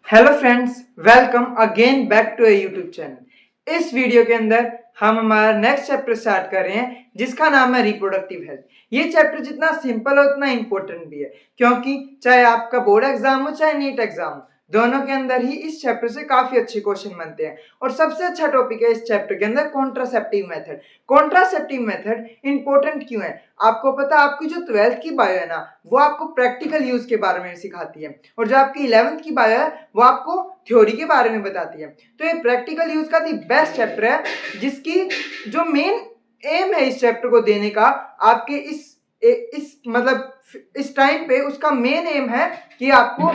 Hello friends, welcome again back to YouTube channel. इस video के अंदर हम हमारा नेक्स्ट चैप्टर स्टार्ट कर रहे हैं जिसका नाम है रिप्रोडक्टिव हेल्थ। ये चैप्टर जितना सिंपल है उतना इंपॉर्टेंट भी है, क्योंकि चाहे आपका बोर्ड एग्जाम हो चाहे नीट एग्जाम हो, दोनों के अंदर ही इस चैप्टर से काफी अच्छे क्वेश्चन बनते हैं। और सबसे अच्छा टॉपिक है इस चैप्टर के अंदर contraceptive method. Contraceptive method important क्यों है? आपको पता, आपकी जो 12th की बायो है ना, वो आपको प्रैक्टिकल यूज के बारे में सिखाती है, और जो आपकी 11th की बायो है वो आपको थ्योरी के बारे में बताती है। तो ये प्रैक्टिकल यूज का दी बेस्ट चैप्टर है, जिसकी जो मेन एम है इस चैप्टर को देने का, आपके इस मतलब इस टाइम पे उसका मेन एम है कि आपको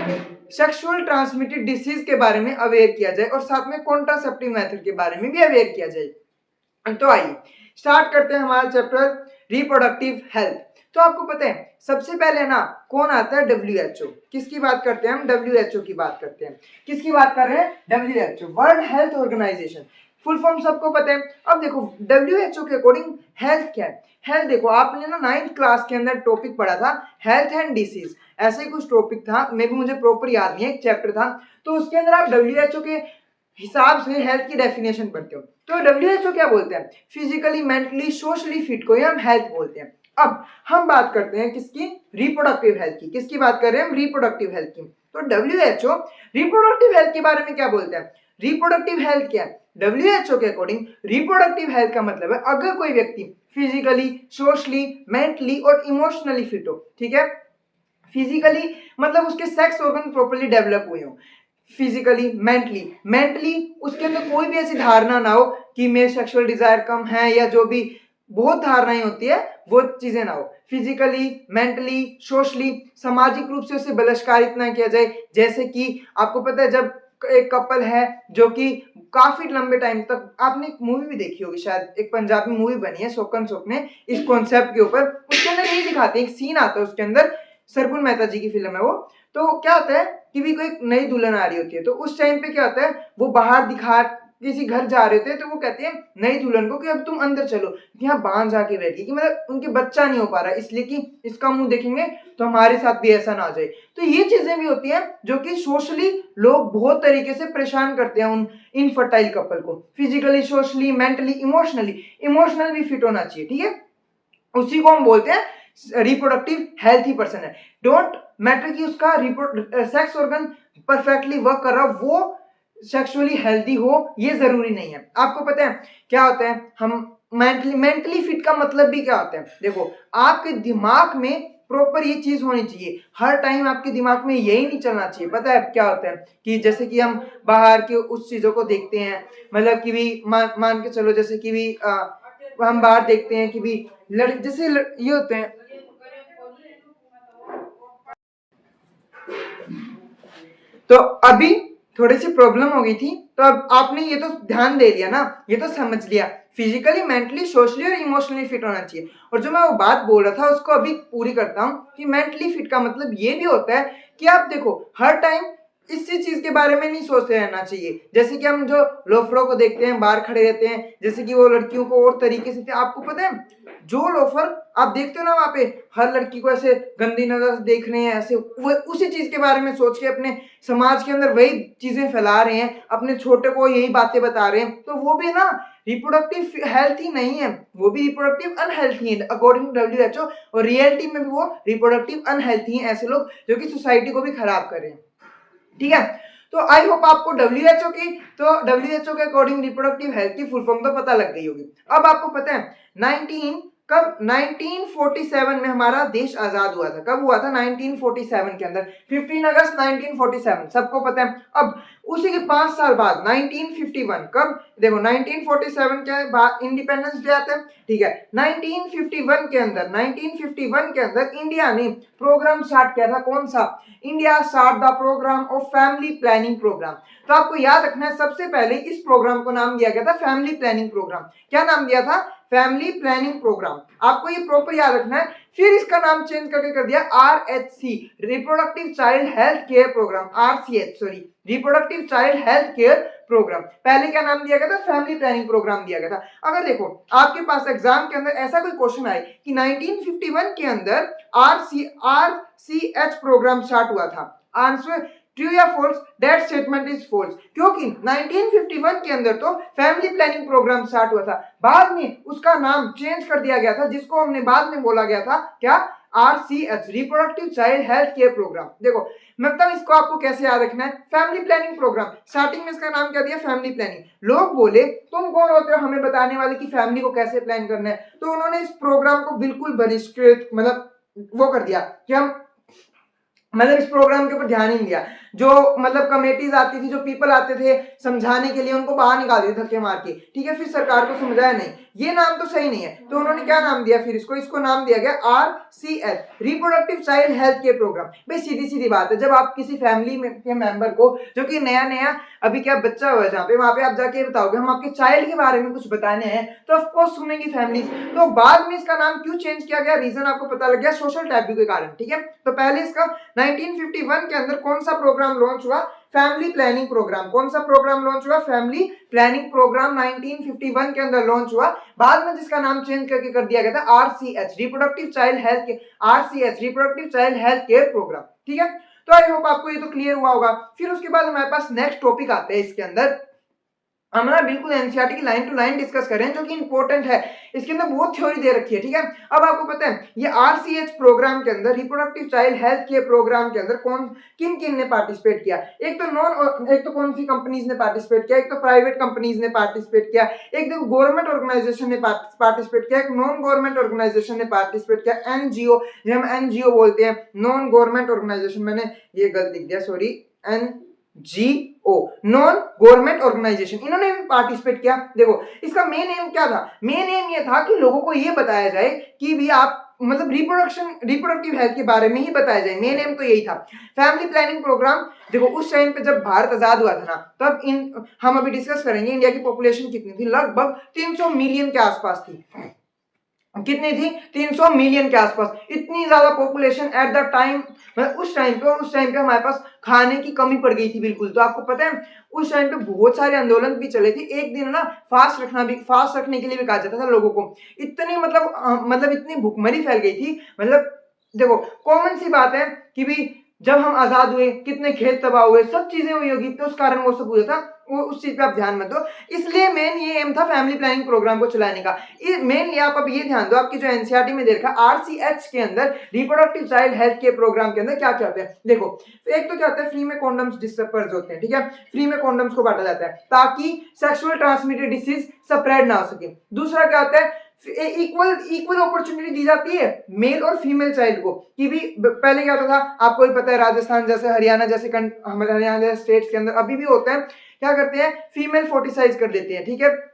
सेक्सुअल ट्रांसमिटेड डिसीज के बारे में अवेयर किया जाए और साथ में कॉन्ट्रासेप्टिव मेथड के बारे में भी अवेयर किया जाए। तो आइए स्टार्ट करते हैं हमारा चैप्टर रिप्रोडक्टिव हेल्थ। तो आपको पता है सबसे पहले ना कौन आता है? WHO। किसकी बात करते हैं हम? WHO की बात करते हैं। किसकी बात कर रहे हैं? WHO, world health organisation. Full form सबको पता है। अब देखो WHO के अकॉर्डिंग हेल्थ क्या है? हेल्थ देखो, आपने ना 9th क्लास के अंदर टॉपिक पढ़ा था हेल्थ एंड डिसीज, ऐसे ही कुछ टॉपिक था, मे भी मुझे प्रॉपर याद नहीं है, एक चैप्टर था। तो उसके अंदर आप WHO के हिसाब से हेल्थ की डेफिनेशन पढ़ते हो। तो WHO क्या बोलते हैं? फिजिकली, मेंटली, सोशली फिट को ही हम हेल्थ बोलते हैं। अब हम बात करते हैं किसकी? रिप्रोडक्टिव हेल्थ की। किसकी बात कर रहे हैं हम? रिप्रोडक्टिव हेल्थ की। तो WHO रिप्रोडक्टिव हेल्थ के बारे में क्या बोलते हैं? रिप्रोडक्टिव हेल्थ क्या है? WHO के अकॉर्डिंग रिप्रोडक्टिव हेल्थ का मतलब है अगर कोई व्यक्ति फिजिकली, सोशली, मेंटली और इमोशनली फिट हो। ठीक है, फिजिकली मतलब उसके सेक्स ऑर्गन प्रॉपर्ली डेवलप हुए हो, फिजिकली, मेंटली उसके अंदर कोई भी ऐसी धारणा ना हो कि मेरे सेक्सुअल डिजायर कम है, या जो भी बहुत धारणाएं होती है वो चीजें ना हो। फिजिकली, मेंटली, सोशली, सामाजिक रूप से उसे बलात्कारित ना किया जाए। जैसे कि आपको पता है, जब एक कपल है जो कि काफी लंबे टाइम तक, आपने एक मूवी भी देखी होगी शायद, एक पंजाबी मूवी बनी है शोकन शोक ने इस कॉन्सेप्ट के ऊपर, उसके अंदर यही दिखाते हैं, एक सीन आता है उसके अंदर, सरगुन मेहता जी की फिल्म है वो। तो क्या होता है कि भी कोई नई दुल्हन आ रही होती है, तो उस टाइम पे क्या होता है, वो बाहर दिखा किसी घर जा रहे थे, तो वो कहते हैं नई दुल्हन को कि अब तुम अंदर चलो, यहाँ बांध जाके बैठी, कि मतलब उनके बच्चा नहीं हो पा रहा, इसलिए कि इसका मुंह देखेंगे तो हमारे साथ भी ऐसा ना आ जाए। तो ये चीजें भी होती हैं जो कि सोशली लोग बहुत तरीके से परेशान करते हैं उन इनफर्टाइल कपल को। फिजिकली, सोशली, मेंटली, इमोशनल भी फिट होना चाहिए। ठीक है, उसी को हम बोलते हैं रिप्रोडक्टिव हेल्थी पर्सन है। डोंट मैटर कि उसका सेक्स ऑर्गन परफेक्टली वर्क कर रहा हो, वो सेक्सुअली हेल्दी हो, ये जरूरी नहीं है। आपको पता है क्या होता है, हम मेंटली फिट का मतलब भी क्या होता है? देखो, आपके दिमाग में प्रॉपर ये चीज होनी चाहिए, हर टाइम आपके दिमाग में यही नहीं चलना चाहिए। पता है क्या होता है कि जैसे कि हम बाहर के उस चीजों को देखते हैं, मतलब कि भी मान के चलो, जैसे कि भी हम बाहर देखते हैं कि भी ये होते हैं, तो अभी थोड़ी सी प्रॉब्लम हो गई थी, तो अब आपने ये तो ध्यान दे लिया ना, ये तो समझ लिया फिजिकली, मेंटली, सोशली और इमोशनली फिट होना चाहिए। और जो मैं वो बात बोल रहा था उसको अभी पूरी करता हूँ कि मेंटली फिट का मतलब ये भी होता है कि आप देखो हर टाइम इसी चीज के बारे में नहीं सोचते रहना चाहिए। जैसे कि हम जो लोफरों को देखते हैं बाहर खड़े रहते हैं, जैसे कि वो लड़कियों को और तरीके से, आपको पता है जो लोफर आप देखते हो ना वहां पे, हर लड़की को ऐसे गंदी नजर से देख रहे हैं, ऐसे वो उसी चीज के बारे में सोच के अपने समाज के अंदर वही चीजें फैला रहे हैं, अपने छोटे को यही बातें बता रहे हैं, तो वो भी ना रिप्रोडक्टिव हेल्थ ही नहीं है, वो भी रिप्रोडक्टिव अनहेल्थी है अकॉर्डिंग टू WHO। और रियलिटी में भी वो रिप्रोडक्टिव अनहेल्थी है, ऐसे लोग जो कि सोसाइटी को भी खराब कर रहे हैं। ठीक है, तो आई होप आपको WHO के अकॉर्डिंग रिप्रोडक्टिव हेल्थ की फुल फॉर्म तो पता लग गई होगी। अब आपको पता है 1947 में हमारा देश आजाद हुआ था। कब हुआ था? 1947 के अंदर, 15 अगस्त 1947, सबको पता है। अब उसी के 5 साल बाद 1951, कब देखो 1947 के बाद इंडिपेंडेंस डे आता है। ठीक है, 1951 के अंदर इंडिया ने प्रोग्राम स्टार्ट किया था। कौन सा? India start the programme of family planning programme. तो आपको याद रखना है, सबसे पहले इस प्रोग्राम को नाम दिया गया था फैमिली प्लानिंग प्रोग्राम। क्या नाम दिया था? Family planning programme. आपको ये प्रॉपर याद रखना है। फिर इसका नाम चेंज करके कर दिया RHC, reproductive child health care programme, RCH sorry, reproductive child health care programme. पहले क्या नाम दिया गया था? फैमिली प्लानिंग प्रोग्राम दिया गया था। अगर देखो आपके पास एग्जाम के अंदर ऐसा कोई क्वेश्चन आए कि 1951 के अंदर RCH प्रोग्राम स्टार्ट हुआ था, आंसर ट्रू या false? That statement is false, क्योंकि 1951 के अंदर तो फैमिली प्लानिंग प्रोग्राम स्टार्ट हुआ था, बाद में उसका नाम चेंज कर दिया गया था, जिसको हमने बाद में बोला गया था क्या? RCH, reproductive child health care programme. देखो मतलब इसको आपको कैसे याद रखना है, फैमिली प्लानिंग प्रोग्राम, स्टार्टिंग में इसका नाम क्या दिया? Family planning. लोग बोले तुम कौन होते हो हमें बताने वाले कि फैमिली को कैसे प्लान करना है, तो उन्होंने इस प्रोग्राम को बिल्कुल बहिष्कृत, मतलब वो कर दिया कि हम मतलब इस प्रोग्राम के ऊपर ध्यान ही नहीं दिया। जो मतलब कमेटीज आती थी, जो पीपल आते थे समझाने के लिए, उनको बाहर निकाल दिया धक्के मार के, ठीक है। फिर सरकार को समझाया नहीं, ये नाम तो सही नहीं है, तो उन्होंने क्या नाम दिया फिर इसको नाम दिया गया RCH, reproductive child health care programme. भाई सीधी सीधी बात है, जब आप किसी फैमिली में के मेंबर को, जो कि नया नया अभी क्या बच्चा हुआ है जहाँ पे, वहां पे आप जाके बताओगे हम आपके चाइल्ड के बारे में कुछ बताने हैं, तो ऑफकोर्स सुनेंगी फैमिली। तो बाद में इसका नाम क्यों चेंज किया गया, रीजन आपको पता लग गया, सोशल टैबू के कारण, ठीक है। तो पहले इसका 1951 के अंदर कौन सा प्रोग्राम लॉन्च हुआ? Family planning programme. कौन सा प्रोग्राम लॉन्च हुआ? फैमिली प्लानिंग प्रोग्राम 1951 के अंदर लॉन्च हुआ। बाद में जिसका नाम चेंज करके कर दिया गया था RCH, reproductive child health care, RCH, reproductive child health care programme, ठीक है। तो आई होप आपको ये तो क्लियर हुआ होगा। फिर उसके बाद हमारे पास नेक्स्ट टॉपिक आते हैं इसके अंदर, हम ना बिल्कुल एनसीईआरटी की लाइन टू लाइन डिस्कस कर रहे हैं, जो कि इंपॉर्टेंट है। इसके अंदर बहुत थ्योरी दे रखी है, ठीक है। अब आपको पता है ये RCH प्रोग्राम के अंदर, reproductive child health care programme के अंदर किन किन ने पार्टिसिपेट किया? एक तो कौन सी कंपनीज ने पार्टिसिपेट किया? एक तो प्राइवेट कंपनीज ने पार्टिसिपेट किया, एक देखो गवर्नमेंट ऑर्गेनाइजेशन ने पार्टिसिपेट किया, एक नॉन गवर्नमेंट ऑर्गेनाइजेशन ने पार्टिसिपेट किया, NGO, जो हम NGO बोलते हैं, नॉन गवर्नमेंट ऑर्गेनाइजेशन, मैंने ये गलत लिख दिया, sorry, NGO, non government organisation, इन्होंने भी पार्टिसिपेट किया। देखो इसका मेन एम क्या था? मेन एम ये था कि लोगों को ये बताया जाए कि भी आप मतलब रिप्रोडक्टिव हेल्थ के बारे में ही बताया जाए, मेन एम तो यही था। फैमिली प्लानिंग प्रोग्राम, देखो उस टाइम पे जब भारत आजाद हुआ था ना, तब हम अभी डिस्कस करेंगे इंडिया की पॉपुलेशन कितनी थी, लगभग 300 मिलियन के आसपास थी। कितनी थी? 300 मिलियन के आसपास। इतनी ज्यादा पॉपुलेशन एट द टाइम, मतलब उस टाइम पे हमारे पास खाने की कमी पड़ गई थी बिल्कुल। तो आपको पता है उस टाइम पे बहुत सारे आंदोलन भी चले थे, एक दिन ना फास्ट रखने के लिए भी कहा जाता था लोगों को। इतनी मतलब इतनी भूखमरी फैल गई थी, मतलब देखो कॉमन सी बात है कि भी जब हम आजाद हुए कितने खेत तबाह हुए, सब चीजें हुई होगी, तो उस कारण वो सब हुआ था, वो उस चीज पे आप ध्यान मत दो। इसलिए मेन ये एम था फैमिली प्लानिंग प्रोग्राम को चलाने का। मेनली आप अब ये ध्यान दो, आपकी जो एनसीईआरटी में देखा RCH के अंदर, reproductive child health care programme के अंदर क्या क्या होता है। देखो एक तो क्या होता है, फ्री में कॉन्डम्स डिस्पेपर्स होते हैं, ठीक है, फ्री में कॉन्डम्स को बांटा जाता है ताकि सेक्सुअल ट्रांसमिटेड डिसीज स्प्रेड ना हो सके। दूसरा क्या होता है, इक्वल अपॉर्चुनिटी दी जाती है मेल और फीमेल चाइल्ड को, कि भी पहले क्या होता था आपको भी पता है, राजस्थान जैसे, हरियाणा जैसे स्टेट्स के अंदर अभी भी होते हैं, क्या करते हैं, फीमेल फोर्टिसाइज कर देते हैं, ठीक है।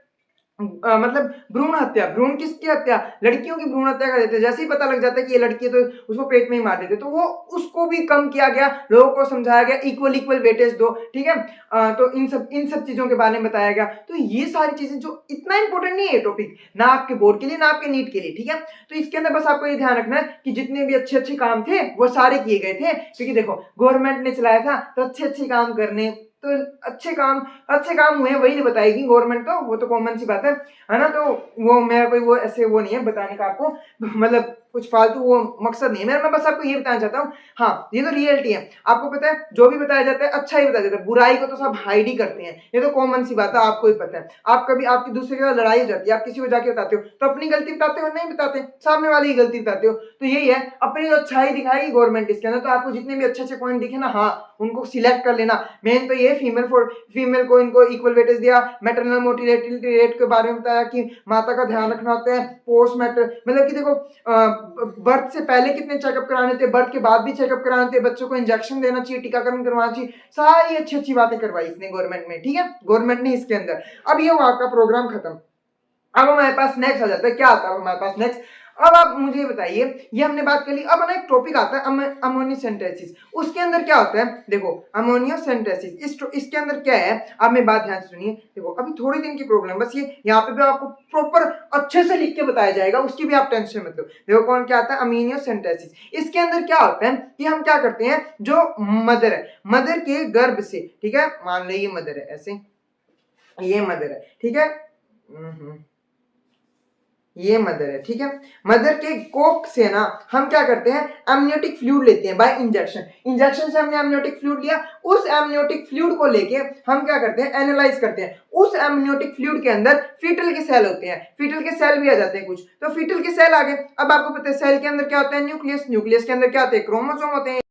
मतलब भ्रूण हत्या, भ्रूण किसकी हत्या? लड़कियों की भ्रूण हत्या कर देते हैं। जैसे ही पता लग जाता है कि ये लड़की है तो उसको पेट में ही मार देते, तो वो उसको भी कम किया गया, लोगों को समझाया गया इक्वल वेटेज दो, ठीक है। तो इन सब चीजों के बारे में बताया गया। तो ये सारी चीजें जो इतना इंपॉर्टेंट नहीं है टॉपिक, ना आपके बोर्ड के लिए ना आपके नीट के लिए, ठीक है। तो इसके अंदर बस आपको ये ध्यान रखना है कि जितने भी अच्छे काम थे वो सारे किए गए थे, क्योंकि देखो गवर्नमेंट ने चलाया था तो अच्छे काम करने, तो अच्छे काम हुए वही बताएगी गवर्नमेंट, तो वो तो कॉमन सी बात है ना। तो वो मेरा कोई वो ऐसे वो नहीं है बताने का आपको, मतलब कुछ फालतू वो मकसद नहीं है मैं बस आपको ये बताना चाहता हूँ। हाँ ये तो रियलिटी है, आपको पता है जो भी बताया जाता है अच्छा ही बताया जाता है, बुराई को तो सब हाइड ही करते हैं, ये तो कॉमन सी बात है, आपको ही पता है। आप कभी आपकी दूसरे के साथ लड़ाई हो जाती है, आप किसी को जाके बताते हो तो अपनी गलती बताते हो? नहीं बताते, सामने वाली की गलती बताते हो। तो यही है, अपनी अच्छाई दिखाएगी गवर्नमेंट इसके अंदर, तो आपको जितने भी अच्छे पॉइंट दिखे ना, हाँ उनको सिलेक्ट कर लेना। मेन तो ये फीमेल को इनको इक्वल वेटेज दिया, मैटरनल मोर्टिलिटी रेट के बारे में बताया कि माता का ध्यान रखना होता है, पोस्ट मैटर मतलब कि देखो बर्थ से पहले कितने चेकअप कराने थे, बर्थ के बाद भी चेकअप कराने थे, बच्चों को इंजेक्शन देना चाहिए, टीकाकरण करवाना चाहिए, सारी अच्छी बातें करवाई इसने गवर्नमेंट में, ठीक है, गवर्नमेंट ने इसके अंदर। अब ये हुआ आपका प्रोग्राम खत्म। अब हमारे पास नेक्स्ट आ जाता है, क्या आता है हमारे पास नेक्स्ट? अब आप मुझे बताइए, ये हमने बात कर ली, अब ना एक टॉपिक आता है अमोनियोसेंटेसिस। उसके अंदर क्या होता है, देखो अमोनियोसेंटेसिस, इसके अंदर क्या है, आप मेरी बात ध्यान से सुनिए। देखो अभी थोड़ी दिन की प्रॉब्लम, बस ये यहाँ पे भी आपको प्रॉपर अच्छे से लिख के बताया जाएगा, उसकी भी आप टेंशन मत लो। देखो कौन क्या आता है, अमीनियोसेंटेसिस। इसके अंदर क्या होता है कि हम क्या करते हैं, जो मदर है, मदर के गर्भ से, ठीक है, मान लो ये मदर है, ऐसे ये मदर है, ठीक है, ये मदर है, ठीक है। मदर के कोक से ना हम क्या करते हैं, एमनियोटिक फ्लूइड लेते हैं बाय इंजेक्शन। इंजेक्शन से हमने एमनियोटिक फ्लूइड लिया, उस एमनियोटिक फ्लूइड को लेके हम क्या करते हैं, एनालाइज करते हैं। उस एमनियोटिक फ्लूइड के अंदर फीटल के सेल होते हैं, फीटल के सेल भी आ जाते हैं कुछ, तो फीटल के सेल आ गए। अब आपको पता है सेल के अंदर क्या होता है, न्यूक्लियस, न्यूक्लियस के अंदर क्या होते हैं, क्रोमोसोम होते हैं।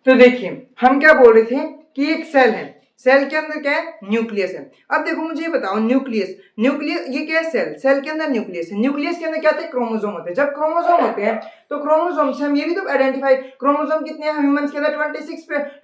तो देखिए हम क्या बोल रहे थे कि एक सेल है, सेल के अंदर क्या है, न्यूक्लियस है। अब देखो मुझे ये बताओ, न्यूक्लियस, न्यूक्लियस ये क्या है, सेल, सेल के अंदर न्यूक्लियस है, न्यूक्लियस के अंदर क्या होते हैं, क्रोमोसोम होते हैं। जब क्रोमोसोम होते हैं तो क्रोमोसोम से हम ये भी तो आइडेंटिफाई, क्रोमोसोम कितने हैं ह्यूमंस के अंदर,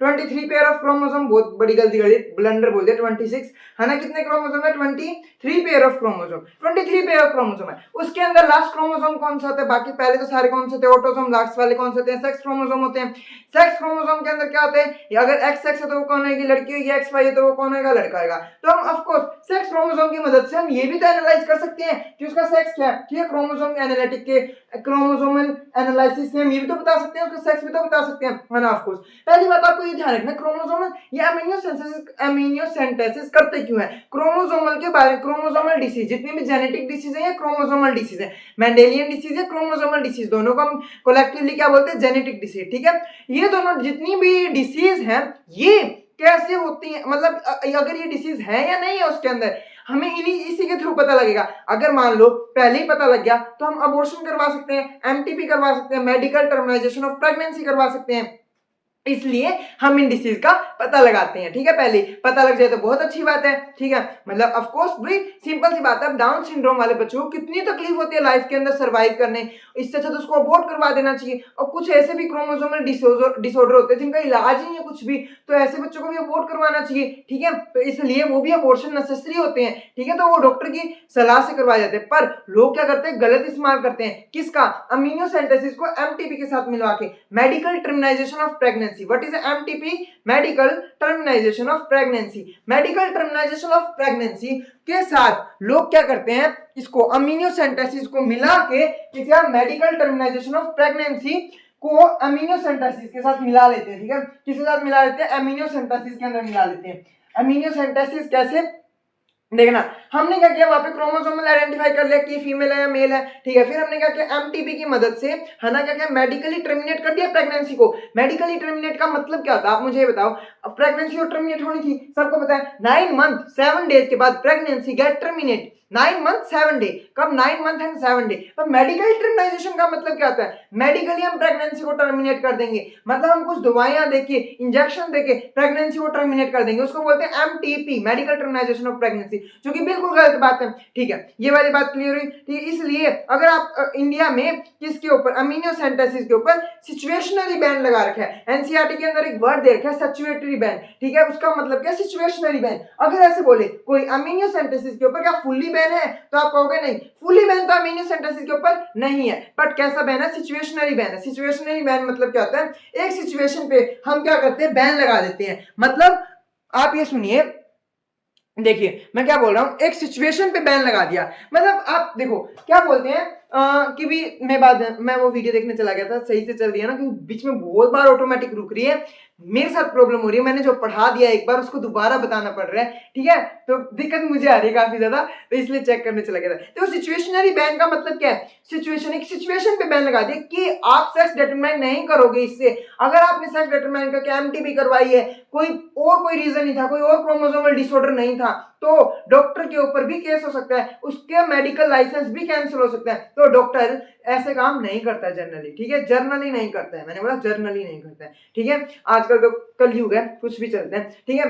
23 पेयर ऑफ क्रोमोसोम, बहुत बड़ी गलती कर दी, ब्लंडर बोल दिया, 26 है ना। कितने क्रोमोसोम है, 23 pair of chromosome, 23 pair of chromosome है। उसके अंदर लास्ट क्रोमोसोम कौन सा होता है, बाकी पहले तो सारे कौन से थे, ऑटोसोम, लास्ट वाले कौन से होते हैं, सेक्स क्रोमोसोम होते हैं। सेक्स क्रोमोसोम के अंदर क्या होते हैं, अगर एक्स सेक्स है तो वो कौन होगी, लड़की होगी, एक्स वाई है तो वो कौन होगा, लड़का होगा। तो हम ऑफ कोर्स सेक्स क्रोमोसोम की मदद से हम ये भी तो एनालाइज कर सकते हैं कि उसका सेक्स क्या है, ठीक है। क्रोमोसोम एनालिटिक के क्रोमोसोमल एनालिसिस से हम ये भी तो बता सकते हैं, उसका सेक्स भी तो बता सकते हैं, है ना। ऑफ कोर्स पहली बात आपको ये ध्यान रखना, क्रोमोसोमल ये अमीनो सिंथेसिस करते क्यों है, क्रोमोसोमल के बारे में, क्रोमोसोमल डिसीज जितनी भी जेनेटिक डिसीज है या क्रोमोसोमल डिसीज है, मेंडेलियन डिसीज है, क्रोमोसोमल डिसीज, दोनों को हम कोलेक्टिवली क्या बोलते हैं, जेनेटिक डिसीज, ठीक है। ये दोनों जितनी भी डिसीज हैं ये कैसे होती हैं, मतलब अगर ये डिसीज है या नहीं है उसके अंदर, हमें इसी के थ्रू पता लगेगा। अगर मान लो पहले ही पता लग गया तो हम अबॉर्शन करवा सकते हैं, एमटीपी करवा सकते हैं, मेडिकल टर्मिनाइजेशन ऑफ प्रेगनेंसी करवा सकते हैं। इसलिए हम इन डिसीज का पता लगाते हैं, ठीक है। पहले पता लग जाए तो बहुत अच्छी बात है, ठीक है। मतलब ऑफ कोर्स भाई सिंपल सी बात है, डाउन सिंड्रोम वाले बच्चों को कितनी तकलीफ होती है लाइफ के अंदर सरवाइव करने, इससे अच्छा तो उसको अबॉर्ट करवा देना चाहिए। और कुछ ऐसे भी क्रोमोसोमल डिसऑर्डर होते हैं जिनका इलाज ही नहीं है कुछ भी, तो ऐसे बच्चों को भी अबॉर्ट करवाना चाहिए, ठीक है। तो इसलिए वो भी अबॉर्शन नेसेसरी होते हैं, ठीक है। तो वो डॉक्टर की सलाह से करवाए जाते हैं। पर लोग क्या करते हैं, गलत इस्तेमाल करते हैं, किसका, अमीनो सिंथेसिस को एमटीपी के साथ मिलवा के, medical termination of pregnancy. What is MTP? Medical termination of pregnancy. Medical termination of pregnancy के साथ लोग क्या करते हैं, इसको अमीनो सिंथेसिस को मिला के क्या, मेडिकल टर्मिनाइजेशन ऑफ प्रेगनेंसी को अमीनो सिंथेसिस के साथ मिला लेते हैं, ठीक है। किसके साथ मिला लेते हैं, अमीनो सिंथेसिस के अंदर मिला लेते हैं। अमीनो सिंथेसिस कैसे देखना, हमने क्या किया, वहां पे क्रोमोसोमल आइडेंटिफाई कर लिया कि फीमेल है या मेल है, ठीक है। फिर हमने क्या किया, एमटीपी की मदद से, है ना, क्या किया, मेडिकली टर्मिनेट कर दिया प्रेगनेंसी को। मेडिकली टर्मिनेट का मतलब क्या होता है, आप मुझे बताओ। अब प्रेगनेंसी को टर्मिनेट होनी थी, सबको पता है, 9 मंथ 7 डेज के बाद pregnancy get terminate, 9 month 7 day, कब, 9 मंथ एंड 7 डे। पर मेडिकल टर्मिनेशन का मतलब क्या होता है, मेडिकली हम प्रेगनेंसी को टर्मिनेट कर देंगे, मतलब हम कुछ दवाइयां देके, इंजेक्शन देके प्रेगनेंसी को टर्मिनेट कर देंगे, उसको बोलते हैं MTP, medical termination of pregnancy, जो कि बिल्कुल गलत बात है, ठीक है। ये वाली बात क्लियर हुई, ठीक है। इसलिए अगर आप इंडिया में किसके ऊपर, अमीनो सिंथेसिस के ऊपर सिचुएशनरी बैन लगा रखा है, एनसीईआरटी के अंदर एक वर्ड दे रखा है सैचुरेटरी बैन, ठीक है। उसका मतलब क्या, सिचुएशनरी बैन। अगर ऐसे बोले कोई अमीनो सिंथेसिस के ऊपर क्या फुल्ली बैन है, तो आप कहोगे नहीं, फुली बैन तो अमीनो सिंथेसिस के ऊपर नहीं है, बट कैसा बैन है, सिचुएशनरी बैन है। सिचुएशनरी बैन मतलब क्या होता है, एक सिचुएशन पे हम क्या करते हैं, बैन लगा देते हैं। मतलब आप ये सुनिए, देखिए मैं क्या बोल रहा हूं, एक सिचुएशन पे बैन लगा दिया, मतलब आप देखो क्या बोलते हैं कि भी मैं वो वीडियो देखने चला गया था, सही से चल रही है ना, क्योंकि बीच में बहुत बार ऑटोमेटिक रुक रही है, मेरे साथ प्रॉब्लम हो रही है, मैंने जो पढ़ा दिया एक बार उसको दोबारा बताना पड़ रहा है, ठीक है। तो दिक्कत मुझे आ रही है काफी ज्यादा, तो इसलिए चेक करने चला गया था। तो सिचुएशनरी बैन का मतलब क्या है, सिचुएशन, एक सिचुएशन पे बैन लगा दिया कि आप सेक्स डिटरमाइन नहीं करोगे इससे। अगर आपने सेक्स डिटरमाइन करके एमटीपी करवाई है, कोई रीजन नहीं था, कोई और क्रोमोसोमल डिसऑर्डर नहीं था, तो डॉक्टर के ऊपर भी केस हो सकता है, उसके मेडिकल लाइसेंस भी कैंसिल हो सकता है। तो डॉक्टर ऐसे काम नहीं करता है जनरली, ठीक है, जर्नली नहीं करता है, मैंने बोला जर्नली नहीं करता है, ठीक है। आजकल तो कलयुग है, कुछ भी चलते हैं, ठीक है।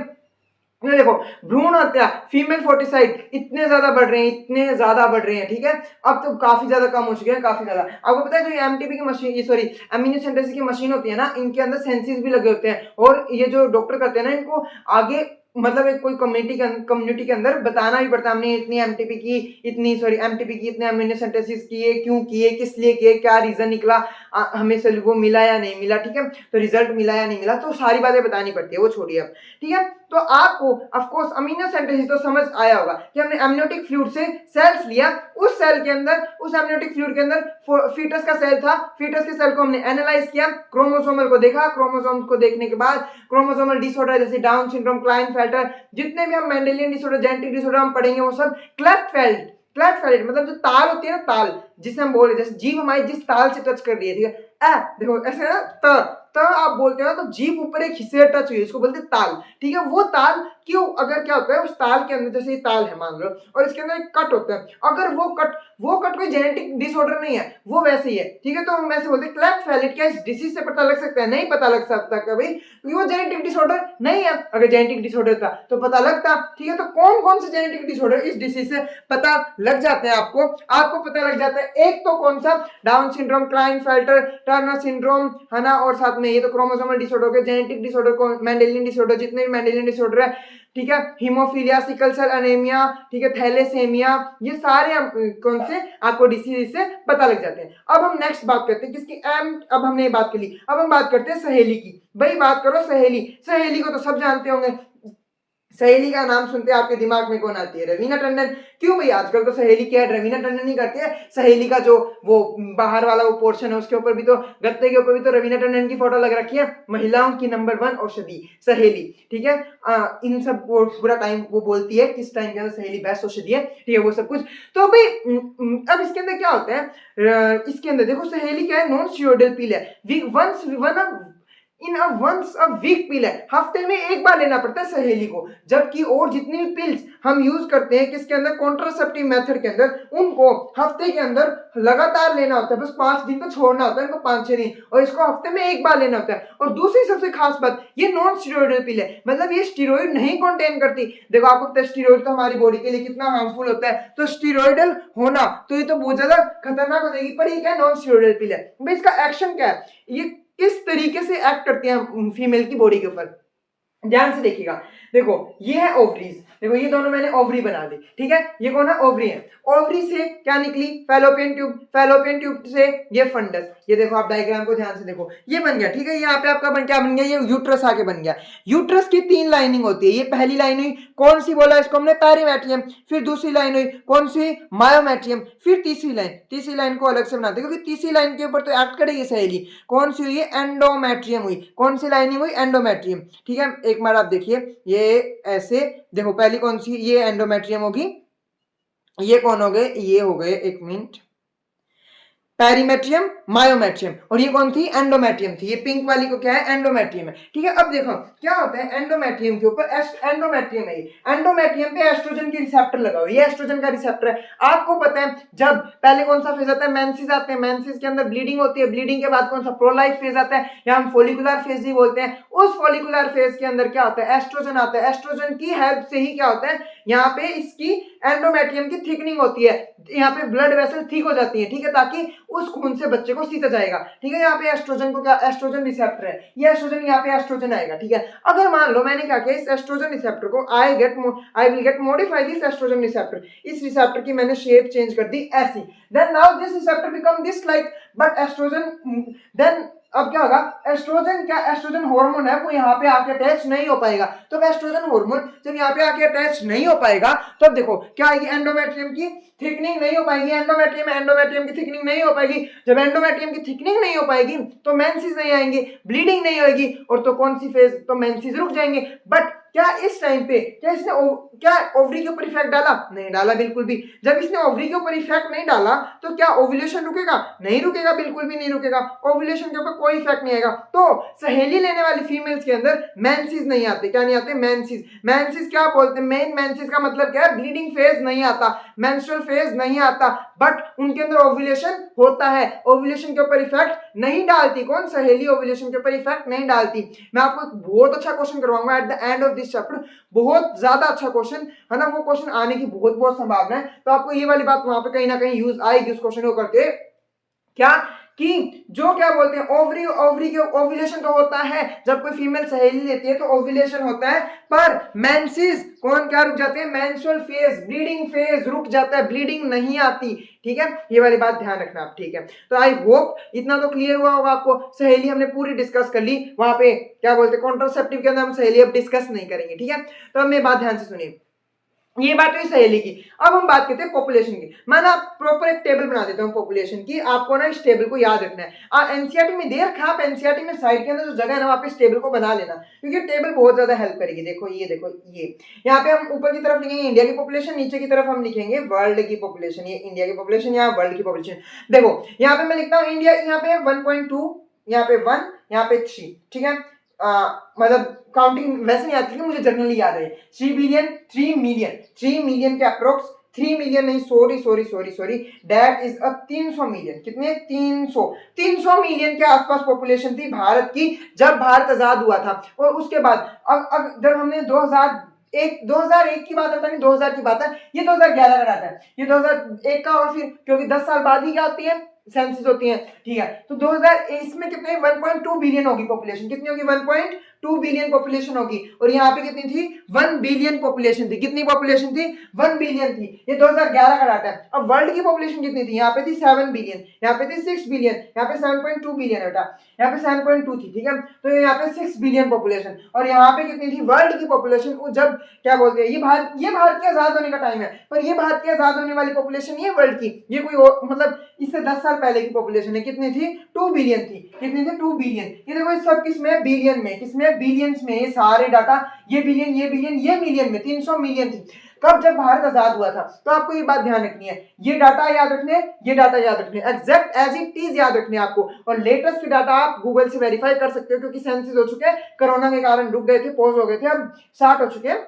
ये देखो भ्रूण हत्या, फीमेल फोर्टिसाइड इतने ज्यादा बढ़ रहे हैं, इतने ज्यादा बढ़ रहे हैं, ठीक है। अब तो काफी ज्यादा कम हो चुके हैं, काफी ज्यादा। आपको पता है जो एमटीपी की मशीन, ये सॉरी अमीनो सिंथेसिस की मशीन होती है ना, इनके अंदर सेंसिस भी लगे होते हैं, और ये जो डॉक्टर करते हैं ना, इनको आगे मतलब एक कोई कम्युनिटी के अंदर बताना भी पड़ता है, हमने इतनी एमटीपी की, इतने अमीनो सिंथेसिस किए, क्यों किए, किस लिए किए, क्या रीजन निकला, हमें वो मिला या नहीं मिला, ठीक है, तो रिजल्ट मिला या नहीं मिला, तो सारी बातें बतानी पड़ती है, वो छोड़िए अब, ठीक है। तो आपको ऑफ कोर्स अमीनो सिंथेसिस तो समझ आया होगा कि हमने एमनियोटिक फ्लूइड से सेल्स लिया, उस सेल के अंदर, उस एमनियोटिक फ्लूइड के अंदर फीटस का सेल था, फीटस के सेल को हमने एनालाइज किया, क्रोमोसोमल को देखा, क्रोमोसोम को देखने के बाद क्रोमोसोमल डिसऑर्डर जैसे डाउन सिंड्रोम, क्लाइनफेल्टर, जितने भी हम मेंडेलियन डिसऑर्डर, जेनेटिक डिसऑर्डर हम पढ़ेंगे वो सब क्लेफ्ट-फेल्ट क्लेफ्ट पैलेट मतलब जो ताल होती है ना, ताल जिसे हम बोल रहे हैं, जैसे जीभ हमारी जिस ताल से टच कर रही है, ठीक है, देखो ऐसे ना, त आप बोलते हो तो जीभ ऊपर एक हिस्से टच हुई है, इसको बोलते हैं ताल, ठीक है। वो ताल क्यों, अगर क्या होता है उस ताल के अंदर, जैसे ये ताल है मान लो, और इसके अंदर एक कट होता है, अगर वो कट कोई जेनेटिक डिसऑर्डर नहीं है, वो वैसे ही है, ठीक है। तो हम वैसे बोलते हैं क्लेफ्ट पैलेट। क्या इस डिसीज से पता लग सकता है? नहीं पता लग सकता कभी, क्योंकि वो जेनेटिक डिसऑर्डर नहीं है। अगर जेनेटिक डिसऑर्डर था तो पता लगता, ठीक है। तो कौन कौन से जेनेटिक डिसऑर्डर इस डिसीज से पता लग जाते हैं? आपको पता लग जाता है, एक तो कौन सा, down syndrome, Klinefelter Turner syndrome, है ना, और साथ में ये तो क्रोमोसोमल डिसऑर्डर हो गए। जेनेटिक डिसऑर्डर को मेंडेलियन डिसऑर्डर, जितने भी मेंडेलियन डिसऑर्डर है, ठीक है, हीमोफीलिया, सिकल सेल एनीमिया, ठीक है, थैलेसेमिया, ये सारे कौन से आपको डिसीज से पता लग जाते हैं। अब हम नेक्स्ट बात करते हैं किसकी, अब हमने ये बात कर ली, अब हम बात करते हैं सहेली की। भाई बात करो सहेली को तो सब जानते होंगे। सहेली का नाम सुनते आपके दिमाग में कौन आती है? रवीना टंडन। क्यों भाई, आजकल तो सहेली क्या है, रवीना टंडन नहीं करती है। सहेली का जो वो बाहर वाला वो पोर्शन है, उसके ऊपर भी तो, गत्ते के ऊपर भी तो रवीना टंडन की फोटो लग रखी है। महिलाओं की नंबर 1 औषधि सहेली, ठीक है। इन सब पूरा टाइम वो बोलती है किस टाइम के अंदर सहेली बेस्ट औषधि है, ठीक है, वो सब कुछ। तो भाई अब इसके अंदर क्या होता है, इसके अंदर देखो सहेली क्या है, नॉन स्टीरॉयडल पिल है, इन वंस अ वीक पिल है, हफ्ते में एक बार लेना पड़ता है सहेली को। जबकि और जितनी भी पिल्स हम यूज करते हैं किसके अंदर, कॉन्ट्रासेप्टिव मेथड के अंदर, उनको हफ्ते के अंदर लगातार लेना होता है, बस 5 दिन तो छोड़ना होता है इनको, 5-6 दिन, और इसको हफ्ते में एक बार लेना होता है। और दूसरी सबसे खास बात, ये नॉन स्टीरॉयडल पिल है, मतलब ये स्टीरॉयड नहीं कंटेन करती। देखो आपको पता है स्टीरॉयड तो हमारी बॉडी के लिए कितना हार्मफुल होता है, तो स्टीरॉयडल होना तो ये तो बहुत ज्यादा खतरनाक हो जाएगी। पर ये क्या है, नॉन स्टीरॉयडल पिल है। भाई इसका एक्शन क्या है, ये किस तरीके से एक्ट करती है फीमेल की बॉडी के ऊपर, ध्यान से देखिएगा। देखो ये है ओवरीज, देखो ये दोनों मैंने ओवरी बना दी, ठीक है। ये कौन है, ओवरी है। ओवरी से क्या निकली, फैलोपियन ट्यूब से ये फंडस। ये देखो आप डायग्राम को ध्यान से देखो, ये बन गया, ठीक है। यहाँ पे आपका क्या बन गया, ये यूट्रस आके बन गया। यूट्रस की 3 लाइनिंग होती है। ये पहली लाइन हुई, कौन सी बोला इसको हमने, पेरीमेट्रियम। फिर दूसरी लाइन हुई कौन सी, मायोमेट्रियम। फिर तीसरी लाइन को अलग से बनाते हैं, क्योंकि तीसरी लाइन के ऊपर तो एक्ट करेगी सहेली। कौन सी हुई है, एंडोमेट्रियम हुई। कौन सी लाइनिंग हुई, एंडोमेट्रियम, ठीक है। एक बार आप देखिए, ये ऐसे देखो, पहली कौन सी, ये एंडोमेट्रियम होगी। ये कौन हो गए, ये हो गए, एक मिनट, पेरीमेट्रियम, मायोमेट्रियम, और ये कौन थी, एंडोमेट्रियम थी। ये पिंक वाली को क्या है, एंडोमेट्रियम है, ठीक है। अब देखो क्या होता है, एंडोमेट्रियम के ऊपर एंडोमेट्रियम है, एंडोमेट्रियम पे एस्ट्रोजन की रिसेप्टर लगा हुआ है, ये एस्ट्रोजन का रिसेप्टर है। आपको पता है जब पहले कौन सा फेज आता है, मेंसेस आते हैं, मेंसेस के अंदर ब्लीडिंग होती है, ब्लीडिंग के बाद कौन सा, प्रोलाइफ फेज आता है, या हम फोलिकुलर फेज भी बोलते हैं। उस फोलिकुलर फेज के अंदर क्या होता है, एस्ट्रोजन आता है। एस्ट्रोजन की हेल्प से ही क्या होता है, यहाँ पे इसकी एंडोमेट्रियम की थिकनिंग होती है, यहाँ पे ब्लड वेसल ठीक हो जाती है, ठीक है, ताकि उस खून से बच्चे को सींचा जाएगा, ठीक है। यहाँ पे एस्ट्रोजन को क्या, एस्ट्रोजन रिसेप्टर है, ये एस्ट्रोजन, यहाँ पे एस्ट्रोजन आएगा, ठीक है। अगर मान लो मैंने क्या किया, इस एस्ट्रोजन रिसेप्टर को I will get modify this estrogen receptor, इस रिसेप्टर की मैंने शेप चेंज कर दी ऐसी, then now this receptor become this like, but estrogen then अब क्या होगा, एस्ट्रोजन क्या, एस्ट्रोजन हार्मोन है, वो यहाँ पे आके अटैच नहीं हो पाएगा। तो एस्ट्रोजन हार्मोन जब यहाँ पे आके अटैच नहीं हो पाएगा, तो अब देखो क्या आएगी, एंडोमेट्रियम की थिकनिंग नहीं हो पाएगी, एंडोमेट्रियम की थिकनिंग नहीं हो पाएगी। जब एंडोमेट्रियम की थिकनिंग नहीं हो पाएगी तो मेंसेस नहीं आएंगे, ब्लीडिंग नहीं होगी, और तो कौन सी फेज, तो मेंसेस रुक जाएंगे। बट क्या इस टाइम पे क्या इसने क्या ओवरी के ऊपर इफेक्ट डाला, नहीं डाला बिल्कुल भी। जब इसने ओवरी के ऊपर इफेक्ट नहीं डाला तो क्या ओव्यूलेशन रुकेगा, नहीं रुकेगा, बिल्कुल भी नहीं रुकेगा, ओव्यूलेशन के ऊपर कोई इफेक्ट नहीं आएगा। तो सहेली लेने वाली फीमेल्स के अंदर मेंसेस नहीं आते, क्या नहीं आते, मेंसेस क्या बोलते हैं, मेन मेंसेस का मतलब क्या है, ब्लीडिंग फेज नहीं आता, मेंस्ट्रुअल फेज नहीं आता, बट उनके अंदर ओव्यूलेशन होता है। ओव्यूलेशन के ऊपर इफेक्ट नहीं डालती कौन, सहेली ओव्यूलेशन के ऊपर इफेक्ट नहीं डालती। मैं आपको बहुत अच्छा क्वेश्चन करवाऊंगा at the end of this chapter, बहुत ज्यादा अच्छा क्वेश्चन है ना, वो क्वेश्चन आने की बहुत संभावना है। तो आपको ये वाली बात वहां पे कहीं ना कहीं यूज आएगी उस क्वेश्चन को करके, क्या कि जो क्या बोलते हैं, ओवरी के ओव्यूलेशन तो होता है, जब कोई फीमेल सहेली लेती है तो ओव्यूलेशन होता है, पर मेंसेस कौन क्या रुक जाते हैं, मेंस्ट्रुअल फेज, ब्लीडिंग फेज रुक जाता है, ब्लीडिंग नहीं आती, ठीक है। ये वाली बात ध्यान रखना आप, ठीक है। तो आई होप इतना तो क्लियर हुआ होगा आपको। सहेली हमने पूरी डिस्कस कर ली, वहां पे क्या बोलते हैं, कॉन्ट्रासेप्टिव के अंदर हम सहेली अब डिस्कस नहीं करेंगे, ठीक है। तो अब मेरी बात ध्यान से सुनिए, ये बात हुई सहेली की। अब हम बात करते हैं पॉपुलेशन की। मैं ना प्रॉपर एक टेबल बना देता हूँ पॉपुलेशन की, आपको ना इस टेबल को याद रखना है। एनसीईआरटी में दे रखा, आप एनसीईआरटी में साइड के अंदर जो जगह है ना वहाँ पे इस टेबल को बना लेना, क्योंकि टेबल बहुत ज्यादा हेल्प करेगी। देखो ये यहाँ पे हम ऊपर की तरफ लिखेंगे इंडिया की पॉपुलेशन, नीचे की तरफ हम लिखेंगे वर्ल्ड की पॉपुलेशन। ये इंडिया की पॉपुलेशन, यहाँ वर्ल्ड की पॉपुलेशन। देखो यहाँ पे मैं लिखता हूँ इंडिया, यहाँ पे 1.2, यहाँ पे 1, यहाँ पे 3, ठीक है। मतलब काउंटिंग वैसे नहीं आती, मुझे जनरली याद है 3 बिलियन, 3 मिलियन, 3 मिलियन के अप्रोक्स, 3 मिलियन नहीं, सॉरी दैट इज 300 मिलियन। कितने? 300 मिलियन के आसपास पॉपुलेशन थी भारत की जब भारत आजाद हुआ था। और उसके बाद अब जब हमने 2001 की बात है, नहीं 2000 की बात है, ये 2011 का डाटा है, ये 2001 का होगा फिर, क्योंकि 10 साल बाद ही क्या होती है, सेंसस होती है, ठीक है। तो 2000 इसमें कितने 1.2 बिलियन होगी पॉपुलेशन, कितनी होगी 1.2 बिलियन पॉपुलेशन होगी। और यहाँ पे कितनी थी 1 बिलियन पॉपुलेशन थी। कितनी पॉपुलेशन थी 1 बिलियन थी। ये 2011 का डाटा है। अब वर्ल्ड की पॉपुलेशन कितनी थी, यहाँ पे थी 7 बिलियन, यहाँ पे थी 6 बिलियन, यहाँ पे 7.2 बिलियन बेटा, यहाँ पे 7.2 थी, ठीक है। तो यहाँ पे 6 बिलियन पॉपुलेशन। और यहाँ पे कितनी थी वर्ल्ड की पॉपुलेशन, जब क्या बोलते हैं, ये भारत के आजाद होने का टाइम है, पर ये भारत के आजाद होने वाली पॉपुलेशन नहीं है वर्ल्ड की, ये कोई मतलब इससे 10 साल पहले की पॉपुलेशन है। कितनी थी 2 बिलियन थी। कितनी थी 2 बिलियन। ये देखो सब किसमें, बिलियन में, किसमें, बिलियंस में। ये सारे डाटा, ये बिलियन, ये बिलियन, ये मिलियन में। 300 मिलियन थी कब, जब भारत आजाद हुआ था। तो आपको ये बात ध्यान रखनी है, ये डाटा याद रखने, ये डाटा याद रखने, एग्जैक्ट एज इट इज याद रखने आपको। और लेटेस्ट डाटा आप गूगल से वेरीफाई कर सकते हो, क्योंकि सेंसस हो चुके हैं, कोरोना के कारण रुक गए थे, पॉज हो गए थे, अब स्टार्ट हो चुके हैं,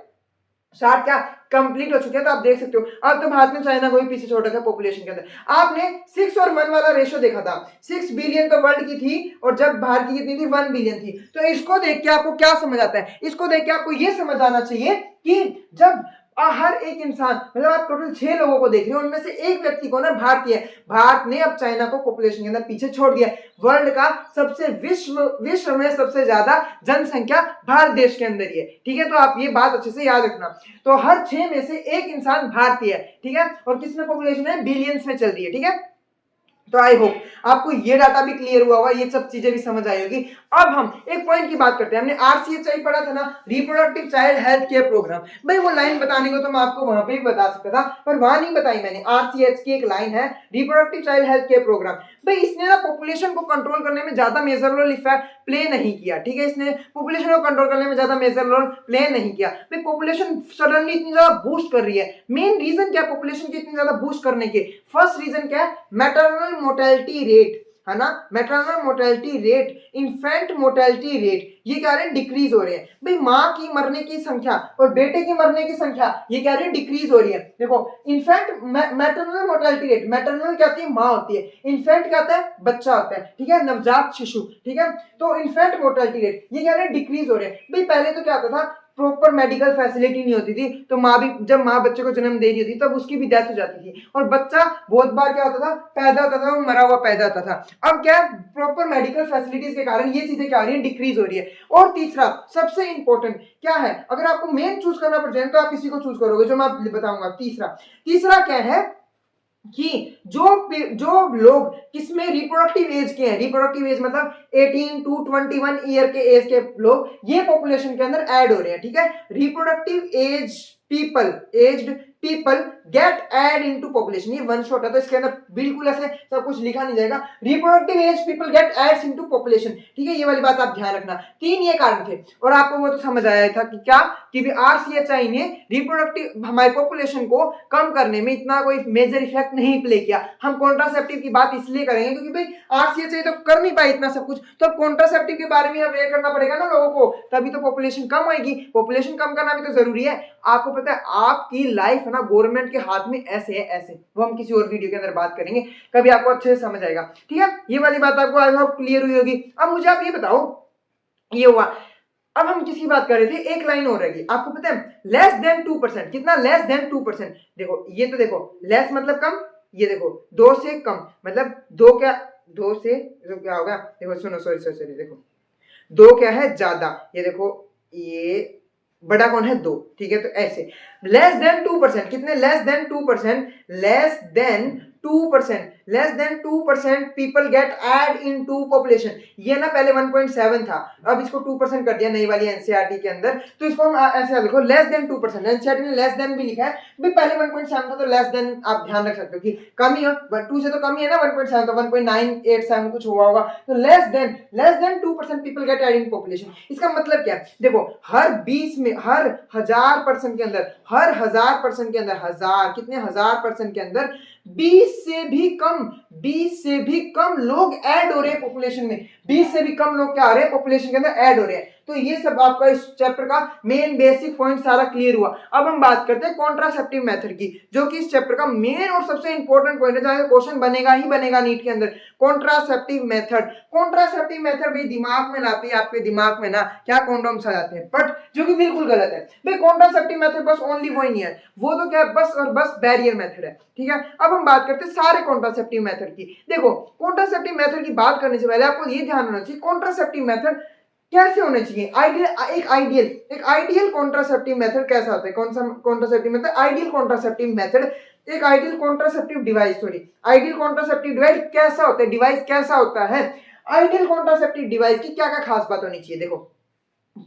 स्टार्ट क्या कंप्लीट हो चुके हैं। तो आप देख सकते हो, अब तो भारत ने चाइना को भी पीछे छोड़ा था पॉपुलेशन के अंदर। आपने 6 और 1 वाला रेशियो देखा था, 6 बिलियन तो वर्ल्ड की थी, और जब भारत की कितनी थी 1 बिलियन थी। तो इसको देख के आपको क्या समझ आता है, इसको देख के आपको ये समझ आना चाहिए कि जब हर एक इंसान, मतलब आप टोटल 6 लोगों को देख रहे हो, उनमें से एक व्यक्ति को ना भारतीय, भारत ने अब चाइना को पॉपुलेशन के अंदर पीछे छोड़ दिया। वर्ल्ड का सबसे विश्व में सबसे ज्यादा जनसंख्या भारत देश के अंदर ही है, ठीक है। तो आप ये बात अच्छे से याद रखना। तो हर 6 में से एक इंसान भारतीय है, ठीक है। और किसमें पॉपुलेशन है, बिलियंस में चल रही है, ठीक है। तो आई होप आपको ये डाटा भी क्लियर हुआ होगा, ये सब चीजें भी समझ आई होगी। अब हम एक पॉइंट की बात करते हैं। हमने आरसीएचआई पढ़ा था ना, reproductive child health care programme. भाई वो लाइन बताने को तो मैं आपको वहां पे भी बता सकता था, पर वहां नहीं बताई मैंने। आरसीएच की एक लाइन है, reproductive child health care programme. भाई इसने ना पॉपुलेशन को कंट्रोल करने में ज्यादा मेजर रोल इफेक्ट प्ले नहीं किया, ठीक है। इसने पॉपुलेशन को कंट्रोल करने में ज्यादा मेजर रोल प्ले नहीं किया। भाई पॉपुलेशन सडनली इतनी ज्यादा बूस्ट कर रही है, मेन रीजन क्या पॉपुलेशन की इतनी ज्यादा बूस्ट करने के, फर्स्ट रीजन क्या है, मैटरनल मोर्टेलिटी रेट, है ना, maternal mortality rate, infant mortality rate, ये क्या रहे हैं, डिक्रीज हो रहे हैं। भाई माँ की मरने की संख्या और बेटे की मरने की संख्या, ये क्या रही है, डिक्रीज हो रही है। देखो infant maternal mortality rate, maternal क्या होती है, माँ होती है, इन्फेंट क्या होता है, बच्चा होता है, ठीक है, नवजात शिशु, ठीक है। तो इन्फेंट मोर्टेलिटी रेट ये क्या रहे हैं, डिक्रीज हो रहे हैं। भाई पहले तो क्या होता था, प्रॉपर मेडिकल फैसिलिटी नहीं होती थी, तो माँ भी, जब माँ बच्चे को जन्म दे रही थी तब उसकी भी डेथ हो जाती थी, और बच्चा बहुत बार क्या होता था, पैदा होता था, वो मरा हुआ पैदा होता था। अब क्या प्रॉपर मेडिकल फैसिलिटीज के कारण ये चीजें क्या हो रही है, डिक्रीज हो रही है। और तीसरा सबसे इंपॉर्टेंट क्या है, अगर आपको मेन चूज करना पड़ जाए तो आप इसी को चूज करोगे जो मैं बताऊंगा। तीसरा क्या है कि जो लोग किसमें रिप्रोडक्टिव एज के हैं, रिप्रोडक्टिव एज मतलब 18 टू 21 ईयर के एज के लोग, ये पॉपुलेशन के अंदर ऐड हो रहे हैं, ठीक है। Reproductive age people, aged people get add into population, ये वन शॉट है, तो इसके अंदर बिल्कुल ऐसे सब कुछ लिखा नहीं जाएगा। Reproductive age people get ads into population, ठीक है, ये वाली बात आप ध्यान रखना। 3 ये कारण थे, और आपको वो तो समझ आया था कि क्या, कि आरसीएचआई ने रिप्रोडक्टिव हमारे पॉपुलेशन को कम करने में इतना कोई मेजर इफेक्ट नहीं प्ले किया। हम कॉन्ट्रासेप्टिव की बात इसलिए करेंगे क्योंकि भाई आरसीएचआई तो कर नहीं पाई इतना सब कुछ, तो कॉन्ट्रासेप्टिव के बारे में अवेयर करना पड़ेगा ना लोगों को, तभी तो पॉपुलेशन कम होगी। पॉपुलेशन कम करना भी तो जरूरी है। आपको पता है आपकी लाइफ ना गवर्नमेंट के हाथ में ऐसे है, ऐसे, वो हम किसी और वीडियो के अंदर बात करेंगे, कभी आपको अच्छे से समझ आएगा, ठीक है। ये वाली बात आपको आई होप क्लियर हुई होगी। अब मुझे आप ये बताओ, ये हुआ, अब हम किसकी बात कर रहे थे, एक लाइन और रहेगी। आपको पता है लेस देन 2%, कितना, लेस देन 2%। देखो ये तो देखो, लेस मतलब कम, ये देखो 2 से कम मतलब 2 क्या, 2 से तो क्या होगा, देखो सुनो, सॉरी देखो 2 क्या है, ज्यादा, ये देखो ये बड़ा कौन है, 2, ठीक है। तो ऐसे लेस देन 2%, कितने, less than 2%, less than 2%, less than 2% people get add into population. ये ना पहले 1.7 था, अब इसको 2% कर दिया नई वाली एनसीईआरटी के अंदर। तो इसको हम ऐसे लिखो लेस देन 2%, एनसीईआरटी ने लेस देन भी लिखा है भाई, पहले 1.7 था तो लेस देन आप ध्यान रख सकते हो कि कमी है, 2 से तो कमी है ना, 1.7 तो 1.987 कुछ हुआ होगा। तो less than 2% people get add in population. इसका मतलब क्या है, देखो हर 20 में, हर 1000% के अंदर, हर 1000% के अंदर, हजार कितने 1000% के अंदर 20 से भी कम लोग ऐड हो रहे हैं पॉपुलेशन में। 20 से भी कम लोग क्या आ रहे हैं पॉपुलेशन के अंदर ऐड हो रहे हैं। तो ये सब आपका इस चैप्टर का मेन बेसिक पॉइंट सारा क्लियर हुआ। अब हम बात करते हैं कॉन्ट्रासेप्टिव मेथड की, जो कि इस चैप्टर का मेन और सबसे इंपॉर्टेंट पॉइंट है, जहां क्वेश्चन बनेगा ही बनेगा नीट के अंदर। कॉन्ट्रासेप्टिव मेथड भी दिमाग में लाती है, आपके दिमाग में ना क्या कॉन्डोम्स आ जाते हैं, बट जो कि बिल्कुल गलत है भाई। कॉन्ट्रासेप्टिव मेथड बस ओनली वो ही नहीं है, वो तो क्या है, बस और बस बैरियर मेथड है, ठीक है। अब हम बात करते हैं सारे कॉन्ट्रासेप्टिव मेथड की। देखो कॉन्ट्रासेप्टिव मेथड की बात करने से पहले आपको ये ध्यान रखना चाहिए कॉन्ट्रासेप्टिव मेथड कैसे होने चाहिए। एक आइडियल कॉन्ट्रासेप्टिव मेथड कैसा होता है, कौन सा contraceptive method, ideal contraceptive method. एक ideal contraceptive device, ideal contraceptive device कैसा होता है, डिवाइस कैसा होता है। आइडियल कॉन्ट्रासेप्टिव डिवाइस की क्या क्या खास बात होनी चाहिए, देखो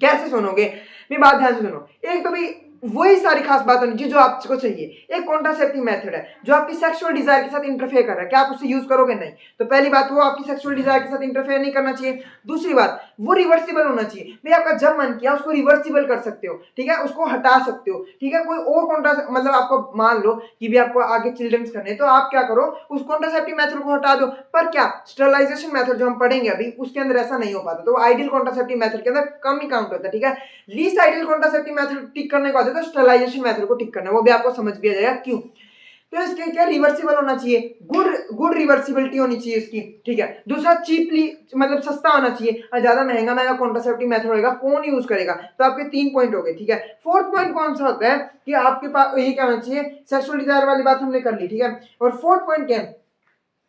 कैसे सुनोगे, मेरी बात ध्यान से सुनो। एक तो भाई वही सारी खास बात होनी चाहिए जो आपको चाहिए। एक कॉन्ट्रासेप्टिव मेथड है जो आपकी सेक्सुअल डिजायर के साथ इंटरफेयर कर रहा है, क्या आप उसे यूज करोगे, नहीं। तो पहली बात वो आपकी सेक्सुअल डिजायर के साथ इंटरफेयर नहीं करना चाहिए। दूसरी बात वो रिवर्सिबल होना चाहिए, भाई आपका जब मन किया उसको रिवर्सिबल कर सकते हो, ठीक है, उसको हटा सकते हो, ठीक है। कोई और कॉन्ट्रासेप्टिव मतलब आपको मान लो कि भी आपको आगे चिल्ड्रंस करने, तो आप क्या करो उस कॉन्ट्रासेप्टिव मेथड को हटा दो। पर क्या स्टरलाइजेशन मेथड जो हम पढ़ेंगे अभी उसके अंदर ऐसा नहीं हो पाता, तो आइडियल कॉन्ट्रासेप्टिव मेथड के अंदर कम ही काउंट होता है, ठीक है। लीस्ट आइडियल कॉन्ट्रासेप्टिव मेथड टिक करने के बाद तो स्टरलाइजेशन मेथड को टिक करना, वो भी आपको समझ भी आ जाएगा क्यों। तो इसके क्या रिवर्सिबल होना चाहिए, गुड रिवर्सिबिलिटी होनी चाहिए इसकी, ठीक है। दूसरा चीपली मतलब सस्ता होना चाहिए, ज्यादा महंगा कॉन्ट्रासेप्टिव मेथड होगा कौन यूज करेगा। तो आपके 3 पॉइंट हो गए, ठीक है। फोर्थ पॉइंट कौन सा होता है कि आपके पास ये क्या होना चाहिए, सेक्सुअल डिजायर वाली बात हमने कर ली, ठीक है। और फोर्थ पॉइंट क्या है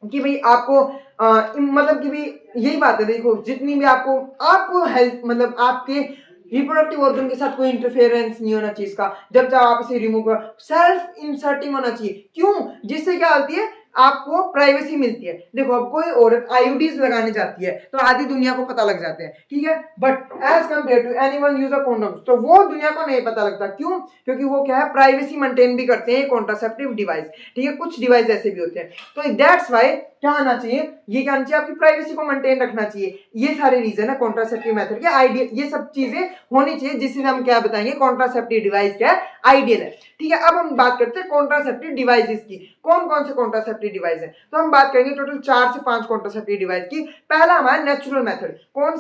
कि भाई आपको मतलब कि भाई यही बात है, देखो जितनी भी आपको हेल्थ मतलब आपके रिप्रोडक्टिव ऑर्गन के साथ कोई इंटरफेरेंस नहीं होना चाहिए इसका, जब चाहे आप इसे रिमूव करो। सेल्फ इंसर्टिंग होना चाहिए, क्यों, जिससे क्या होती है आपको प्राइवेसी मिलती है। देखो अब कोई औरत आईयूडीज लगाने जाती है तो आधी दुनिया को पता लग जाते हैं, ठीक है, but as compare to anyone use a condom, तो वो दुनिया को नहीं पता लगता, क्यों, क्योंकि वो क्या है प्राइवेसी मेंटेन भी करते हैं कॉन्ट्रासेप्टिव डिवाइस, ठीक है। कुछ डिवाइस ऐसे भी होते हैं, तो दैट्स वाई क्या आना चाहिए, ये क्या आना चाहिए, आपकी प्राइवेसी को मेंटेन रखना चाहिए। ये सारे रीजन है कॉन्ट्रासेप्टिव मेथड के आइडियल, ये सब चीजें होनी चाहिए जिससे हम क्या बताएंगे कॉन्ट्रासेप्टिव डिवाइस क्या है, आइडियल है, ठीक है। अब हम बात करते हैं कॉन्ट्रासेप्टिव डिवाइसेस की, कौन कौन से कॉन्ट्रासेप्टिव डिवाइस है। तो हम बात करेंगे टोटल 4 से 5 कॉन्ट्रासेप्टिव डिवाइस की। पहला हमारा नेचुरल मेथड, कौन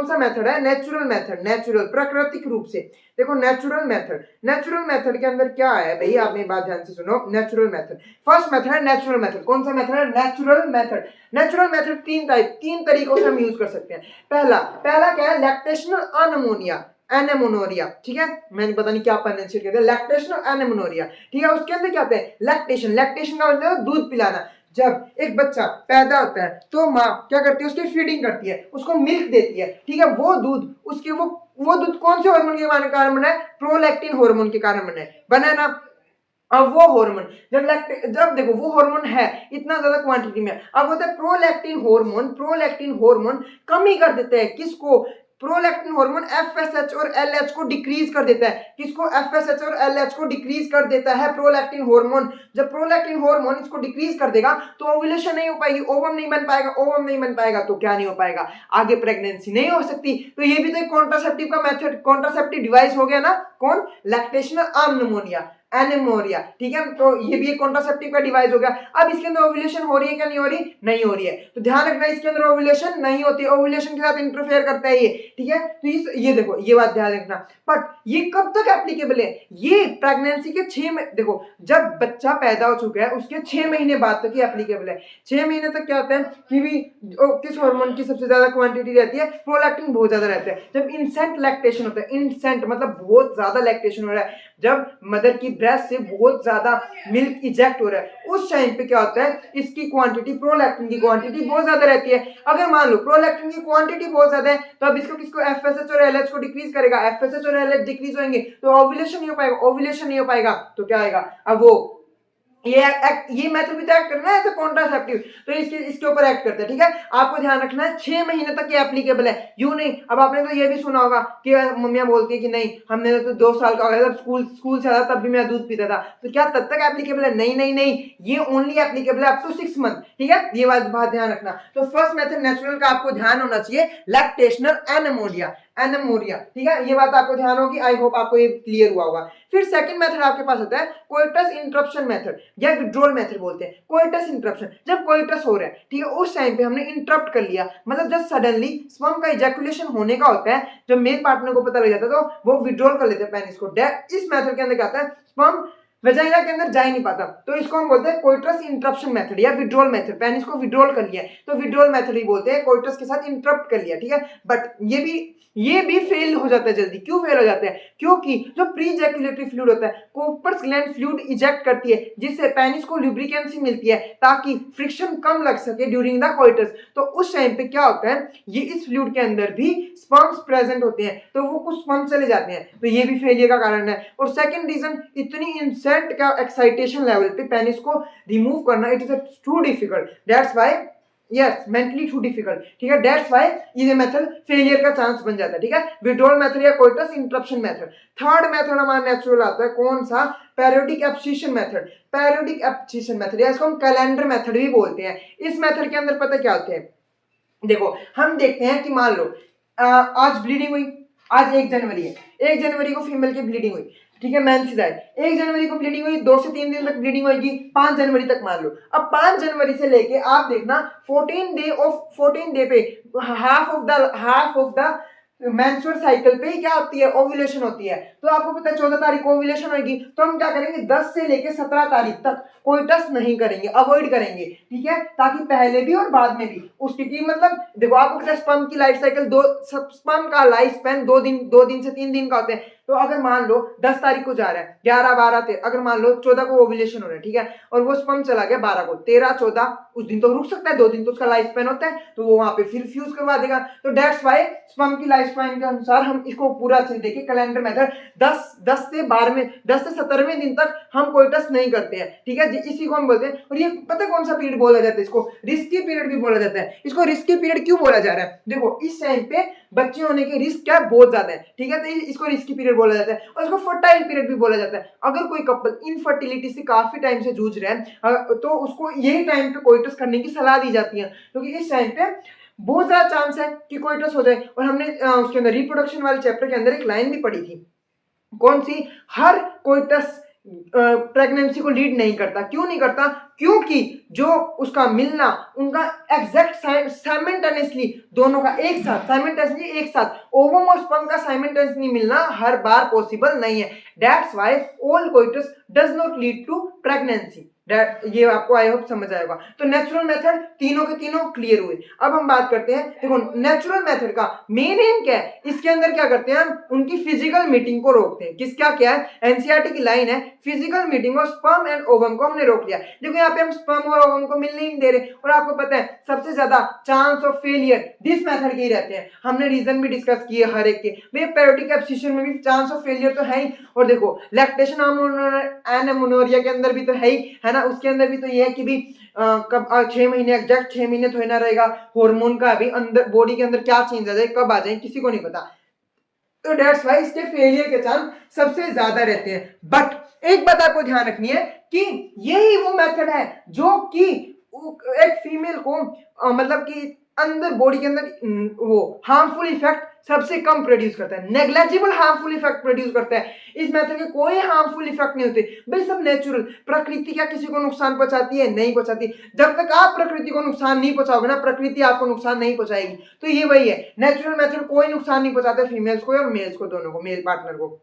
सा मेथड है, नेचुरल मेथड, नेचुरल प्राकृतिक रूप से। देखो नेचुरल मेथड के अंदर क्या है भाई, आप मेरी बात ध्यान से सुनो। नेचुरल मेथड, फर्स्ट मेथड है नेचुरल मेथड, कौन सा मेथड है, नेचुरल मेथड। तीन तरीकों से हम यूज कर सकते हैं। पहला क्या है, लैक्टेशनल एनेमोनोरिया, ठीक है, मैंने पता नहीं क्या प्रोनाउंसिएट किया था, लैक्टेशनल एनेमोनोरिया, ठीक है। उसके अंदर क्या होता है, लैक्टेशन का मतलब है दूध पिलाना। जब एक बच्चा पैदा होता है तो माँ क्या करती है, उसकी फीडिंग करती है, उसको मिल्क देती है, ठीक है। वो दूध उसके वो दूध कौन से हार्मोन के कारण बना है, प्रोलैक्टिन हार्मोन के कारण बना है ना। अब वो हार्मोन जब देखो वो हार्मोन है इतना ज्यादा क्वांटिटी में, अब होता है प्रोलैक्टिन हार्मोन कमी कर देता है, किसको, प्रोलैक्टिन हार्मोन एफएसएच और एलएच को डिक्रीज कर देता है, किसको, एफएसएच और एलएच को डिक्रीज कर देता है प्रोलैक्टिन हार्मोन। जब प्रोलैक्टिन हार्मोन इसको डिक्रीज कर देगा तो ओव्यूलेशन नहीं हो पाएगी, ओवम नहीं बन पाएगा, तो क्या नहीं हो पाएगा, आगे प्रेगनेंसी नहीं हो सकती। तो ये भी तो एक कॉन्ट्रासेप्टिव का मेथड, कॉन्ट्रासेप्टिव डिवाइस हो गया ना, कौन, लैक्टेशनल एनेमोरिया, ठीक है। तो ये भी एक कॉन्ट्रासेप्टिव का डिवाइस हो गया। अब इसके अंदर ओव्यूलेशन हो रही है क्या, नहीं हो रही, नहीं हो रही है, तो ध्यान रखना इसके अंदर ओव्यूलेशन नहीं होती, ओव्यूलेशन के साथ इंटरफेयर करता है ये, ठीक है। तो ये देखो ये बात ध्यान रखना। बट ये कब तक एप्लीकेबल है, ये प्रेगनेंसी के 6 में, देखो जब बच्चा पैदा हो चुका है उसके 6 महीने बाद तक ये एप्लीकेबल है। 6 महीने तक क्या होता है कि भी किस हार्मोन की सबसे ज्यादा क्वांटिटी रहती है, प्रोलैक्टिन बहुत ज्यादा रहता है। जब इंसेंट लैक्टेशन होता है, इंसेंट मतलब बहुत ज्यादा लैक्टेशन हो रहा है, जब मदर की ब्रेस्ट से बहुत ज्यादा मिल्क इजेक्ट हो रहा है, उस टाइम पे क्या होता है, इसकी क्वांटिटी, प्रोलैक्टिन की क्वांटिटी बहुत ज्यादा रहती है। अगर मान लो प्रोलैक्टिन की क्वांटिटी बहुत ज्यादा है तो अब इसको किसको, एफएसएच और एलएच को डिक्रीज करेगा, एफएसएच और एलएच डिक्रीज होंगे तो ओव्यूलेशन नहीं हो पाएगा, तो क्या आएगा, अब वो ये मेथड भी तो एक्ट करना है एज ए कॉन्ट्रासेप्टिव, तो इसके ऊपर एक्ट करता है, ठीक है। आपको ध्यान रखना है 6 महीने तक ये एप्लीकेबल है, यूं नहीं। अब आपने तो ये भी सुना होगा कि मम्मियां बोलती है कि नहीं हमने तो 2 साल का हो गया, जब स्कूल से आया तब भी मैं दूध पीता था, तो क्या तब तक एप्लीकेबल है? नहीं नहीं नहीं, ये ओनली एप्लीकेबल है अप टू 6 मंथ, ठीक है। ये बात ध्यान रखना। तो फर्स्ट मेथड नेचुरल का आपको ध्यान होना चाहिए, लैक्टेशनल एनेमोनिया, एनेमोनिया, ठीक है। ये बात आपको ध्यान होगी, आई होप आपको ये क्लियर हुआ होगा। फिर सेकंड मेथड आपके पास होता है कोइटस इंटरप्शन मेथड या विड्रॉल मेथड बोलते हैं। कोइटस इंटरप्शन, जब कोइटस हो रहा है, ठीक है, उस टाइम पे हमने इंटरप्ट कर लिया, मतलब जब सडनली स्पर्म का इजैकुलेशन होने का होता है, जब मेल पार्टनर को पता लग जाता है तो वो विड्रॉल कर लेते हैं पेनिस को। इस मेथड के अंदर क्या होता है, स्पर्म वेजाइना के अंदर जा ही नहीं पाता, तो इसको हम बोलते हैं कोइटस इंटरप्शन मेथड या विड्रॉल मेथड। पेनिस को विड्रॉल कर लिया तो विड्रॉल मेथड ही बोलते हैं, कोइटस के साथ इंटरप्ट कर लिया, ठीक है। बट ये भी फेल हो जाता है जल्दी। क्यों फेल हो जाता है? क्योंकि जो प्री इजैकुलेटरी फ्लूइड होता है, कोपर्स ग्लैंड फ्लूइड इजेक्ट करती है, जिससे पेनिस को लुब्रिकेंसी मिलती है ताकि फ्रिक्शन कम लग सके ड्यूरिंग द कोइटस। तो उस टाइम पे क्या होता है, ये इस फ्लूइड के अंदर भी स्पर्म्स प्रेजेंट होते हैं, तो वो कुछ स्पर्म चले जाते हैं, तो ये भी फेलियर का कारण है। और सेकंड रीजन, इतनी इंसेंट का एक्साइटेशन लेवल पे पेनिस को रिमूव करना, it is too difficult, that's why yes mentally too difficult, ठीक है। दैट्स व्हाई ये मेथड फेलियर का चांस बन जाता है, ठीक है। विड्रॉल मेथड या coitus interruption method. Third method हमारा नेचुरल आता है, कौन सा? Periodic abstinence method. Periodic abstinence method या इसको हम कैलेंडर मेथड भी बोलते हैं। इस मेथड के अंदर पता क्या होते हैं, देखो हम देखते हैं कि मान लो आज ब्लीडिंग हुई, आज 1 जनवरी है, 1 जनवरी को फीमेल की ब्लीडिंग हुई, ठीक है, मेंसेस आए, 1 जनवरी को ब्लीडिंग हुई, 2 से 3 दिन तक ब्लीडिंग होगी, 5 जनवरी तक मान लो। अब 5 जनवरी से लेके आप देखना 14 डे पे half of the menstrual cycle पे क्या होती है, ओव्यूलेशन होती है। तो आपको पता है 14 तारीख को ओव्यूलेशन होगी, तो हम क्या करेंगे, 10 से लेके 17 तारीख तक कोइटस नहीं करेंगे, अवॉइड करेंगे, ठीक है, ताकि पहले भी और बाद में भी उसकी मतलब देखो आपको पता है स्पर्म की लाइफ साइकिल स्पर्म का लाइफ स्पैन 2 दिन से 3 दिन का होता है। तो अगर मान लो 10 तारीख को जा रहा है, 11, 12, 13, अगर मान लो 14 को ओव्यूलेशन हो रहा है, ठीक है, और वो स्पर्म चला गया 12 को, 13, 14, उस दिन तो रुक सकता है, 2 दिन तो उसका लाइफ स्पैन होता है, तो वो वहां पे फिर फ्यूज करवा देगा। तो दैट्स व्हाई स्पर्म की लाइफ स्पैन के अनुसार हम इसको पूरा अच्छे से देखिए, कैलेंडर मेथड 10 से 17वें दिन तक हम कोइटस नहीं करते हैं, ठीक है, इसी को हम बोलते हैं। और ये पता कौन सा पीरियड बोला जाता है, इसको रिस्की पीरियड भी बोला जाता है। इसको रिस्की पीरियड क्यों बोला जा रहा है, देखो इस टाइम पे बच्चे होने के रिस्क क्या बहुत ज्यादा है, ठीक है, तो इसको रिस्की पीरियड बोला जाता है। और इसको फर्टाइल पीरियड भी बोला जाता है। अगर कोई कपल इनफर्टिलिटी से काफी टाइम से जूझ रहा है तो उसको यही टाइम पे कोइटस करने की सलाह दी जाती है, क्योंकि इस टाइम पे बहुत ज्यादा चांस है कि कोइटस हो जाए। और हमने उसके अंदर रिप्रोडक्शन वाले चैप्टर के अंदर एक लाइन भी पढ़ी थी, कौन सी, हर कोइटस प्रेगनेंसी को लीड नहीं करता। क्यों नहीं करता? क्योंकि जो उसका मिलना उनका एग्जैक्ट साइमल्टेनियसली दोनों का एक साथ ओवम और स्पर्म का साइमल्टेनियसली मिलना हर बार पॉसिबल नहीं है। That's why all coitus does not lead to pregnancy. ये आपको आई होप समझ आएगा। तो नेचुरल मेथड तीनों के तीनों क्लियर हुए। अब हम बात करते हैं, देखो नेचुरल मेथड का मेन एम क्या है, इसके अंदर क्या करते हैं हम, उनकी फिजिकल मीटिंग को रोकते हैं। किसका क्या है, एनसीईआरटी की लाइन है, physical meeting of sperm and ovum को हमने रोक लिया। देखो यहाँ पे हम स्पर्म और ओवम को मिलने ही नहीं दे रहे, और आपको पता है सबसे ज्यादा chance of failure this method के ही रहते हैं। हमने रीजन भी डिस्कस किए हर एक के, भैया पेरियोडिक एब्सिशन में भी चांस ऑफ फेलियर तो है ही, और देखो लैक्टेशन एनेमोनिया के अंदर भी तो है ही, है ना, उसके अंदर भी तो ये है कि भी कब 6 महीने एग्जैक्ट 6 महीने थोड़ी ना रहेगा, हार्मोन का भी अंदर बॉडी के अंदर क्या चेंज आ जाए, कब आ जाए, किसी को नहीं पता। तो दैट्स व्हाई इसके फेलियर के चांस सबसे ज्यादा रहते हैं। बट एक बात आपको ध्यान रखनी है कि यही वो मेथड है जो कि एक फीमेल को मतलब कि अंदर बॉडी के अंदर वो हार्मफुल इफेक्ट सबसे कम प्रोड्यूस करता है, नेग्लेजिबल हार्मफुल इफेक्ट प्रोड्यूस करता है। इस मेथड के कोई हार्मफुल इफेक्ट नहीं होते भाई, सब नेचुरल। प्रकृति क्या किसी को नुकसान पहुंचाती है? नहीं पहुंचाती। जब तक आप प्रकृति को नुकसान नहीं पहुंचाओगे ना, प्रकृति आपको नुकसान नहीं पहुंचाएगी। तो ये वही है, नेचुरल मेथड कोई नुकसान नहीं पहुंचाता फीमेल्स को और मेल्स को, दोनों को, मेल पार्टनर को।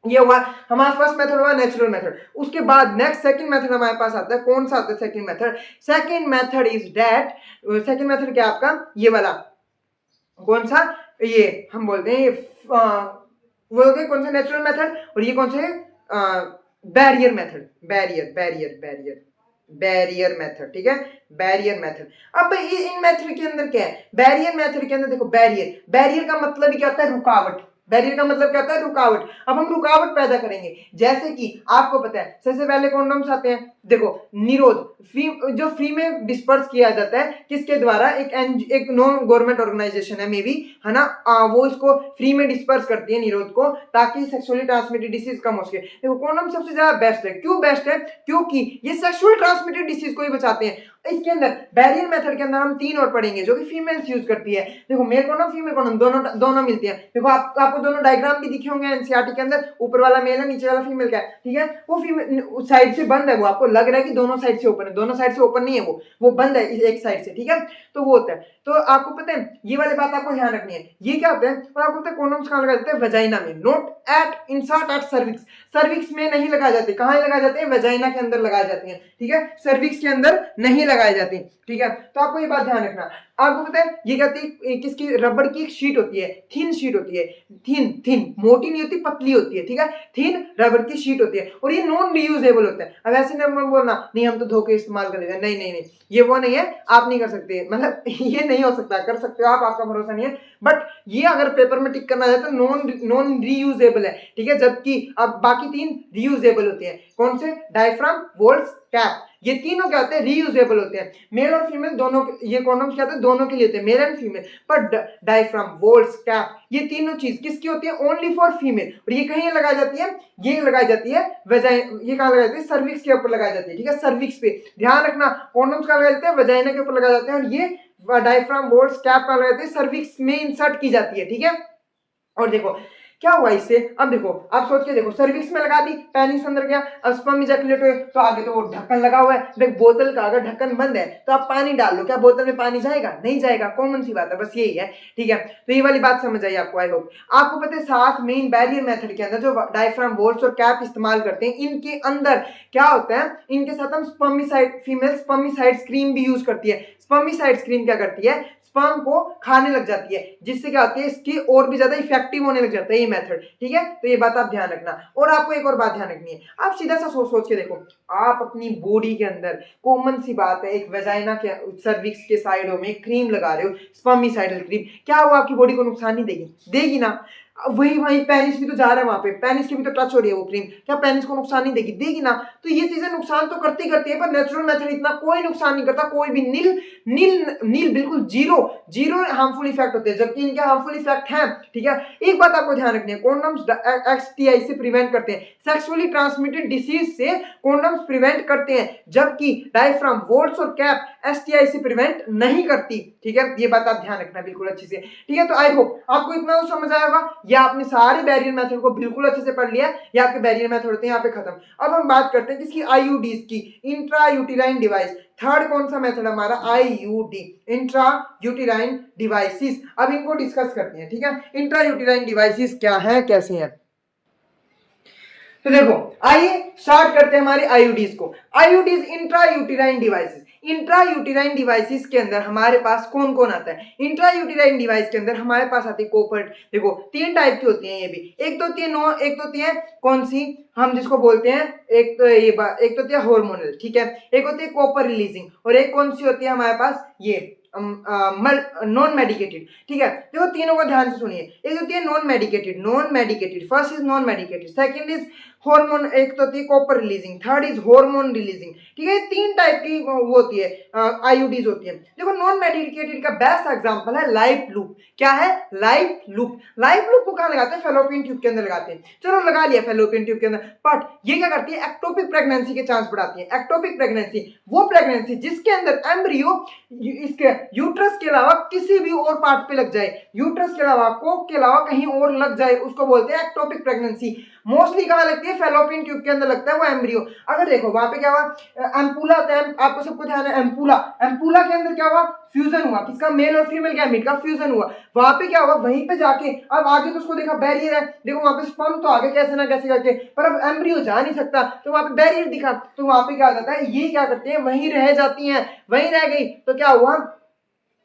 ये हुआ हमारा फर्स्ट मेथड, हुआ नेचुरल मेथड। उसके बाद नेक्स्ट सेकंड मेथड हमारे पास आता है, कौन सा आता है second method? Second method is that, second method क्या आपका, ये वाला, कौन सा, ये हम बोलते हैं बोलते हैं कौन सा, नेचुरल मेथड। और ये कौन सा है, बैरियर मेथड, बैरियर मेथड, ठीक है, बैरियर मेथड। अब इन मेथड के अंदर क्या है, बैरियर मेथड के अंदर देखो, बैरियर का मतलब क्या होता है, रुकावट। बैरियर का मतलब क्या होता है? रुकावट। अब हम रुकावट पैदा करेंगे, जैसे कि आपको पता है सबसे पहले कॉन्डोम्स आते हैं। देखो, निरोध जो फ्री में डिस्पर्स किया जाता है किसके द्वारा? एक नॉन गवर्नमेंट ऑर्गेनाइजेशन है मे बी, है ना, वो इसको फ्री में डिस्पर्स करती है निरोध को, ताकि सेक्सुअली ट्रांसमिटेड डिसीज कम हो सके। देखो, कॉन्डोम सबसे ज्यादा बेस्ट है। क्यों बेस्ट है? क्योंकि ये सेक्सुअल ट्रांसमिटेड डिसीज को ही बचाते हैं। इसके अंदर बैरियर मेथड के अंदर हम 3 और पढ़ेंगे जो कि फीमेल्स यूज करती है। देखो, मेल कॉन्डोम फीमेल कॉन्डोम दोनों मिलती है। देखो, आपको दोनों डायग्राम भी दिखे होंगे एनसीईआरटी के अंदर, ऊपर वाला मेल है, नीचे वाला फीमेल का है, ठीक है। वो फीमेल साइड से बंद है, वो आपको लग रहा है कि दोनों साइड से ओपन है, दोनों साइड से ओपन नहीं है, वो बंद है एक साइड से, ठीक है। तो वो होता है। तो आपको पता है ये वाली बात आपको ध्यान रखनी है। ये क्या होता है? और आपको पता है कॉन्डोम्स कहां लगाए जाते हैं? वजाइना में, not at insert at cervix. Cervix में नहीं लगाए जाते। कहां लगाए जाते हैं? वजाइना के अंदर लगाए जाते हैं, ठीक है। सर्विक्स के अंदर नहीं लगाए जाते, ठीक है। तो आपको ये बात ध्यान रखना। आपको पता है ये कहती है किसकी? रबड़ की एक शीट होती है, थिन शीट होती है, थिन मोटी नहीं होती, पतली होती है, ठीक है। थिन रबड़ की शीट होती है और ये नॉन रीयूजेबल होता है। अब ऐसे नहीं बोलना नहीं हम तो धोखे इस्तेमाल कर लेते हैं, नहीं, ये वो नहीं है, आप नहीं कर सकते, मतलब ये नहीं हो सकता। कर सकते हो आप, आपका भरोसा नहीं है, बट ये अगर पेपर में टिक करना जाए तो नॉन रीयूजेबल है, ठीक है। जबकि अब बाकी 3 रीयूजेबल होते हैं। कौन से? डायफ्राम, वोल्ट्स, कैप, ये तीनों क्या होते हैं? रीयूजेबल होते हैं। मेल और फीमेल दोनों, ये कॉन्डोम्स क्या होते हैं? दोनों के लिए होते हैं, मेल एंड फीमेल। पर डायफ्राम, वोल्ट्स, कैप, ये तीनों चीज किसकी होती है? Only for female. और ये कहीं लगाई जाती है? ये लगाई जाती है ये कहां लगाई जाती है? सर्विक्स के ऊपर लगाई जाती है, ठीक है। सर्विक्स पे ध्यान रखना। कॉन्डोम्स कहां लगाए जाते हैं? वजाइना के ऊपर लगाए जाते हैं। और ये डायफ्राम, वोल्ट्स, कैप कहां लगाए जाते हैं? सर्विक्स में इंसर्ट की जाती है, ठीक है। और देखो क्या हुआ इससे। अब देखो, आप सोच के देखो, सर्विक्स में लगा दी, पेनिस अंदर गया, अब स्पर्म इजैकुलेट हुए, तो आगे तो वो ढक्कन लगा हुआ है। देख, बोतल का अगर ढक्कन बंद है तो आप पानी डाल लो, क्या बोतल में पानी जाएगा? नहीं जाएगा। कॉमन सी बात है, बस यही है, ठीक है। तो ये वाली बात समझ आई आपको, आई होप। आपको पता है 7 मेन बैरियर मेथड के अंदर जो डायफ्राम, वोल्ट्स और कैप इस्तेमाल करते हैं, इनके अंदर क्या होता है? इनके साथ हम स्पर्मिसाइड, फीमेल स्पर्मिसाइड क्रीम भी यूज करती है। स्पर्मिसाइड क्रीम क्या करती है? स्पर्म को खाने लग जाती है, जिससे क्या होती है? इसकी और भी ज्यादा इफेक्टिव होने लग जाता है ये मेथड, ठीक है। तो ये बात आप ध्यान रखना। और आपको एक और बात ध्यान रखनी है। आप सीधा सा सोच के देखो, आप अपनी बॉडी के अंदर, कॉमन सी बात है, एक वेजाइना के सर्विक्स के साइडों में क्रीम लगा रहे हो, स्पर्मिसाइडल क्रीम, क्या वो आपकी बॉडी को नुकसान नहीं देगी? देगी ना। वही पेनिस भी तो जा रहा है वहां पे, पेनिस की भी तो टच हो रही है वो क्रीम, क्या पेनिस को नुकसान नहीं देगी? देगी ना। तो ये चीजें नुकसान तो करती है, पर नेचुरल मेथड इतना कोई नुकसान नहीं करता, कोई भी नील बिल्कुल जीरो हार्मफुल इफेक्ट होते हैं, जबकि इनके हार्मफुल इफेक्ट हैं, ठीक है। एक बात आपको ध्यान रखनी है, कॉन्डम्स एसटीआई से प्रिवेंट करते हैं, सेक्सुअली ट्रांसमिटेड डिसीज से कॉन्डम्स प्रिवेंट करते हैं, जबकि डायफ्राम, वोल्ट्स और कैप एसटीआई से प्रिवेंट नहीं करती, ठीक है। ये बात आप ध्यान रखना बिल्कुल अच्छे से, ठीक है। तो आई होप आपको इतना समझ आया होगा, या आपने सारे बैरियर मेथड को बिल्कुल अच्छे से पढ़ लिया, या आपके बैरियर मेथड होते हैं यहाँ पे खत्म। अब हम बात करते हैं किसकी? आईयूडीज की, इंट्रा यूटिराइन डिवाइस। थर्ड कौन सा मेथड हमारा? IUD, intra uterine devices. अब इनको डिस्कस करते हैं, ठीक है। इंट्रा यूटिराइन डिवाइसेस क्या है, कैसे हैं? तो देखो, आइए स्टार्ट करते हैं हमारे आईयूडीज को। IUDs, intra uterine devices. Intra uterine devices के अंदर हमारे पास कौन कौन आता है? इंट्रा यूटिराइन डिवाइस के अंदर हमारे पास आती है कॉपर। देखो, 3 टाइप की होती हैं ये भी। एक तो होती है कौन सी, हम जिसको बोलते हैं, एक तो होती है हार्मोनल, ठीक है। एक होती है कॉपर रिलीजिंग, और एक कौन सी होती है हमारे पास? ये नॉन मेडिकेटेड, ठीक है। देखो, तीनों को ध्यान से सुनिए। एक होती है non medicated, first is non medicated, second is hormone, एक तो होती है copper releasing, third is hormone releasing, ठीक है। 3 टाइप की वो होती है, आईयूडीज होती है। देखो, नॉन मेडिकेटेड का बेस्ट एग्जांपल है लाइफ लूप। क्या है? लाइफ लूप को कहां लगाते हैं? फैलोपियन ट्यूब के अंदर लगाते हैं। चलो, लगा लिया फैलोपियन ट्यूब के अंदर, बट ये क्या करती है? एक्टोपिक प्रेगनेंसी के चांस बढ़ाती है। एक्टोपिक प्रेगनेंसी, वो प्रेगनेंसी जिसके अंदर एम्ब्रियो इसके यूट्रस के अलावा किसी भी और पार्ट पे लग जाए, यूट्रस के अलावा, कोक के अलावा कहीं और लग जाए, उसको बोलते हैं एक्टोपिक प्रेगनेंसी। मोस्टली कहां लगती है? फैलोपियन ट्यूब के अंदर लगता है वो एम्ब्रियो। अगर देखो वहां पे क्या हुआ, एम्पूला होता है, आपको सबको ध्यान है, एम्पूला के अंदर क्या हुआ? फ्यूजन हुआ, किसका? मेल और फीमेल गैमेट का फ्यूजन हुआ। वहां पे क्या हुआ? वहीं पे जाके, अब आगे तो उसको देखा बैरियर है, देखो वहां पे स्पर्म तो आगे कैसे ना कैसे करके, पर अब एम्ब्रियो जा नहीं सकता, तो वहां पे बैरियर दिखा, तो वहां पे क्या हो जाता है? ये क्या करते हैं? वहीं रह जाती हैं, वहीं रह गई तो क्या हुआ?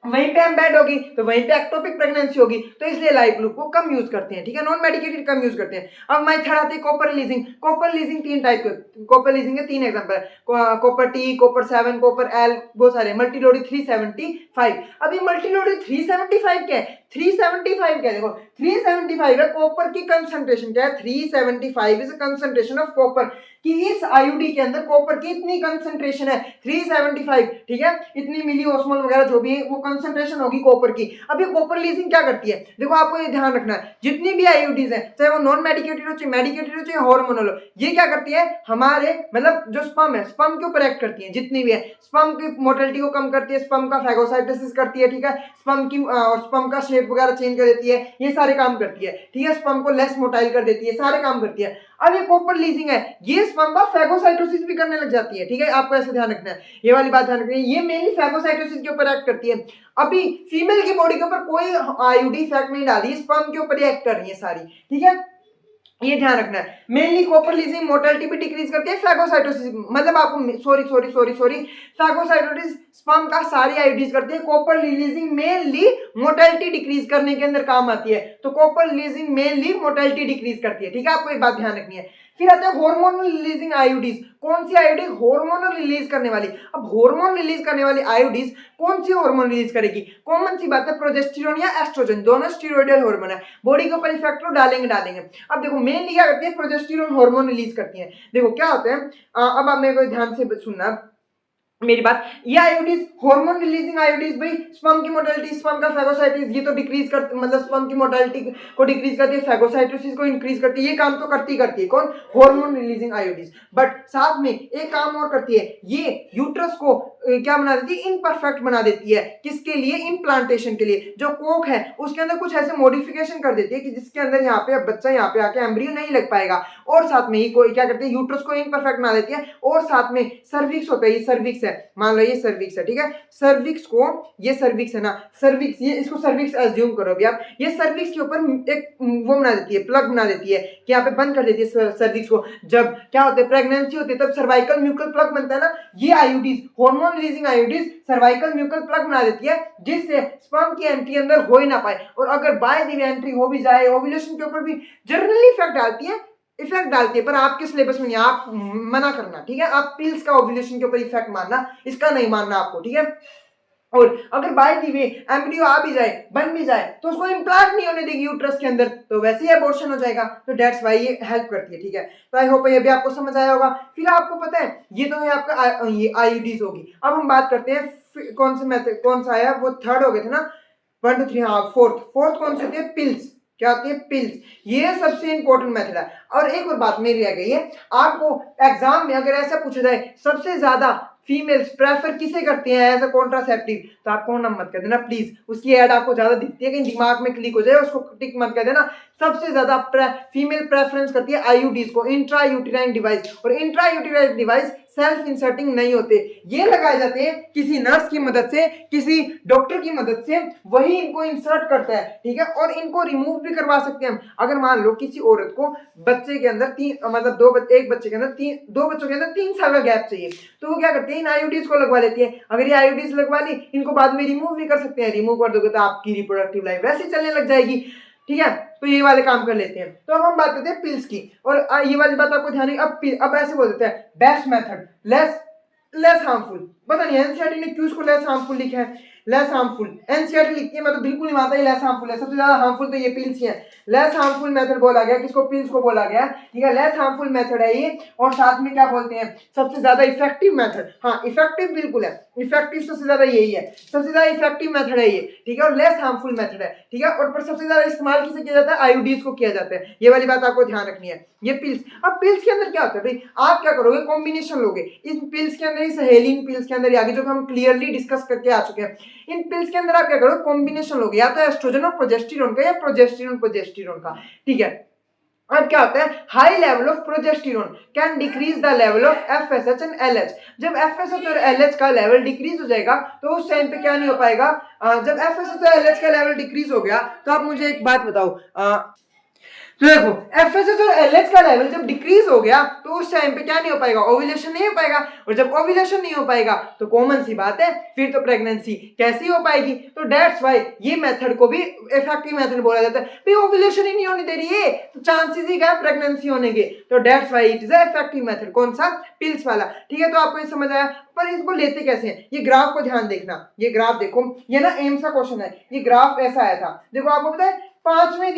वहीं पे एम्बेड होगी, तो वहीं पे एक्टोपिक प्रेगनेंसी होगी, तो इसलिए लाइफ लूप को कम यूज करते हैं, ठीक है। नॉन मेडिकेटेड कम यूज करते हैं। अब मेथड आती है कॉपर रिलीजिंग 3 टाइप के कॉपर रिलीजिंग के 3 एग्जांपल है, copper T, copper 7, copper L, बहुत सारे, मल्टीलोडी 375। अब ये मल्टीलोडी 375 क्या है? 375 क्या है, देखो 375 है कॉपर की कंसंट्रेशन, क्या है 375 इज कंसंट्रेशन ऑफ कॉपर, कि इस आईयूडी के अंदर कॉपर की इतनी कंसंट्रेशन है 375, ठीक है, इतनी मिली ऑस्मोल वगैरह जो भी है वो कंसंट्रेशन होगी कॉपर की। अब ये कॉपर लीजिंग क्या करती है, देखो आपको ये ध्यान रखना है, जितनी भी आईयूडीज है चाहे वो नॉन मेडिकेटेड हो चाहे मेडिकेटेड हो चाहे हार्मोनल हो, ये क्या करती है हमारे मतलब जो स्पर्म है स्पर्म के ऊपर एक्ट करती है, जितनी भी है स्पर्म की मोटिलिटी को कम करती है, स्पर्म का फैगोसाइटोसिस करती है, ठीक है, स्पर्म की और स्पर्म का शेप वगैरह चेंज कर देती है, ये सारे काम करती है, ठीक है, स्पर्म को लेस मोटाइल कर देती है, सारे काम करती है। अब ये कॉपर लीजिंग है, ये स्पर्म का फैगोसाइटोसिस भी करने लग जाती है, ठीक है, आपको ऐसे ध्यान रखना है, ये वाली बात ध्यान रखनी है, ये मेनली फैगोसाइटोसिस के ऊपर एक्ट करती है। अभी फीमेल की बॉडी के ऊपर कोई आईयूडी इफेक्ट नहीं डाली, स्पर्म के ऊपर ही एक्ट कर रही है सारी, ठीक है, ये ध्यान रखना है। मेनली कॉपर लीजिंग मोर्टेलिटी भी डिक्रीज करती है, फैगोसाइटोसिस मतलब आपको सॉरी फैगोसाइटोसिस स्पर्म का सारी आईयूडीज करती है, copper releasing mainly mortality decrease करने के अंदर काम आती है, तो copper releasing mainly mortality decrease करती है, ठीक है, आपको ये बात ध्यान रखनी है। फिर आते हैं हार्मोनल रिलीजिंग आईयूडीज, कौन सी आईयूडी हार्मोनल रिलीज करने वाली, अब हार्मोन रिलीज करने वाली आईयूडीज कौन सी हार्मोन रिलीज करेगी, कॉमन सी बात है प्रोजेस्टेरोन या एस्ट्रोजन, दोनों स्टेरॉयडल हार्मोन है, बॉडी के ऊपर इफेक्ट तो डालेंगे। अब देखो मेनली क्या करती है प्रोजेस्टेरोन हार्मोन रिलीज करती है, देखो क्या होते हैं अब आप मेरे को ध्यान से सुनना मेरी बात, ये आयोडीज हार्मोन रिलीजिंग आयोडीज भाई स्पर्म की मोटिलिटी स्पर्म का फैगोसाइटिस ये तो डिक्रीज कर मतलब स्पर्म की मोटिलिटी को डिक्रीज करती है, फैगोसाइटोसिस को इंक्रीज करती है, ये काम तो करती है कौन हार्मोन रिलीजिंग आयोडीज, बट साथ में एक काम और करती है, ये यूट्रस को क्या बना देती है इनपरफेक्ट बना देती है, किसके लिए इम्प्लांटेशन के लिए, जो कोक है उसके अंदर कुछ ऐसे मॉडिफिकेशन कर देती है कि जिसके अंदर यहाँ पे बच्चा यहाँ पे आके एम्ब्रियो नहीं लग पाएगा, और साथ में ये क्या करती है यूट्रस को इनपरफेक्ट बना देती है, और साथ में सर्विक्स होता है, ये सर्विक्स है, मान लो ये सर्विक्स है, ठीक है, सर्विक्स को ये सर्विक्स है ना, सर्विक्स ये इसको सर्विक्स एज्यूम करो अभी आप, ये सर्विक्स के ऊपर एक वो बना देती है प्लग बना देती है कि यहाँ पे बंद कर देती है सर्विक्स को, जब क्या होता है प्रेगनेंसी होती है तब सर्वाइकल म्यूकल प्लग बनता है ना, ये IUDs hormone releasing IUDs cervical mucus plug बना देती है जिससे स्पर्म की एंट्री अंदर हो ही ना पाए, और अगर बाय द वे एंट्री हो भी जाए ओव्यूलेशन के ऊपर भी जनरली इफेक्ट डालती है पर आपके सिलेबस में नहीं, आप मना करना, ठीक है, आप पिल्स का ओव्यूलेशन के ऊपर इफेक्ट मानना, इसका नहीं मानना आपको, ठीक है। और अगर बाय द वे एम्ब्रियो आ भी जाए बन भी जाए तो उसको इम्प्लांट नहीं होने देगी यूट्रस के अंदर, तो वैसे ही अबॉर्शन हो जाएगा, तो दैट्स व्हाई ये हेल्प करती है, ठीक है, तो आई होप ये भी आपको समझ आया होगा। फिर आपको पता है ये तो है आपका ये आईयूडीज होगी, अब हम बात करते हैं कौन से मेथड कौन सा आया, वो थर्ड हो गए थे ना 1 2 3, हाँ फोर्थ कौन सी होती है पिल्स, क्या होती है पिल्स, ये सबसे इंपॉर्टेंट मेथड है। और एक और बात मेरी रह गई है, आपको एग्जाम में अगर ऐसा पूछा जाए सबसे ज्यादा फीमेल्स प्रेफर किसे करती हैं एज अ कॉन्ट्रासेप्टिव, तो आप कौन मत कर देना प्लीज, उसकी ऐड आपको ज्यादा दिखती है कहीं दिमाग में क्लिक हो जाए, उसको टिक मत कर देना, सबसे ज्यादा फीमेल प्रेफरेंस करती है आईयूडीज को, इंट्रा यूटेराइन डिवाइस, और intra uterine device self inserting नहीं होते, ये लगाए जाते हैं किसी नर्स की मदद से किसी डॉक्टर की मदद से, वही इनको इंसर्ट करता है, ठीक है, और इनको रिमूव भी करवा सकते हैं हम, अगर मान लो किसी औरत को बच्चे के अंदर मतलब एक बच्चे के अंदर दो बच्चों के अंदर 3 साल का गैप चाहिए, तो वो क्या करते हैं इन आईयूडीज को लगवा लेती है, अगर ये आईयूडीज लगवा ली इनको बाद में रिमूव भी कर सकते हैं, रिमूव कर दोगे तो आपकी रिप्रोडक्टिव लाइफ वैसे चलने लग जाएगी, ठीक है, तो ये वाले काम कर लेते हैं। तो अब हम बात करते हैं पिल्स की, और ये वाली बात आपको ध्यान रखिए, अब ऐसे बोल देते हैं बेस्ट मेथड लेस हार्मफुल, पता नहीं एनसीईआरटी ने क्यों इसको लेस हार्मफुल लिखा है, लेस हार्मफुल एनसीईआरटी लिखती है, मतलब बिल्कुल नहीं मानता ये लेस हार्मफुल है, सबसे ज्यादा हार्मफुल तो ये पिल्स ही है, लेस हार्मफुल मेथड बोला गया, किसको पिल्स को बोला गया, ठीक है, लेस हार्मफुल मेथड है ये, और साथ में क्या बोलते हैं सबसे ज्यादा इफेक्टिव मेथड, हाँ इफेक्टिव बिल्कुल है, इफेक्टिव सबसे ज्यादा यही है, सबसे ज्यादा इफेक्टिव मेथड है ये, ठीक है, और लेस हार्मफुल मेथड है, ठीक है, और पर सबसे ज्यादा इस्तेमाल किसे किया जाता है आईयूडीज को किया जाता है, ये वाली बात आपको ध्यान रखनी है। ये पिल्स, अब पिल्स के अंदर क्या होता है भाई, आप क्या करोगे कॉम्बिनेशन लोगे, इस पिल्स के अंदर ही सहेलिन पिल्स के अंदर आगे जो हम क्लियरली डिस्कस करके आ चुके हैं, इन पिल्स के अंदर आप क्या करोगे कॉम्बिनेशन लोगे, या तो एस्ट्रोजन और प्रोजेस्टेरोन का या प्रोजेस्टेरोन का, ठीक है। अब क्या होता है high level of progesterone can decrease the level of FSH and LH, जब एफएसएच और एलएच का लेवल डिक्रीज हो जाएगा तो उस टाइम पे क्या नहीं हो पाएगा, जब एफएसएच और एलएच का लेवल डिक्रीज हो गया तो आप मुझे एक बात बताओ, तो देखो एफएसएच और एलएच का लेवल जब डिक्रीज हो गया तो उस टाइम पे क्या नहीं हो पाएगा, ओव्यूलेशन नहीं हो पाएगा, और जब ओव्यूलेशन नहीं हो पाएगा तो कॉमन सी बात है फिर तो प्रेगनेंसी कैसी हो पाएगी। तो दैट्स व्हाई ये मेथड को भी इफेक्टिव मेथड बोला जाता है। भाई ओव्यूलेशन ही नहीं होने दे रही है तो चांसेस ही क्या प्रेगनेंसी होने के, तो that's why it is a effective method. कौन सा, पिल्स वाला। ठीक है, तो आपको ये समझ आया। पर इसको लेते कैसे हैं, ये ग्राफ को ध्यान देखना, ये ग्राफ देखो, ये ना एम्स का क्वेश्चन है, ये ग्राफ ऐसा आया था। देखो आपको पता है पांचवें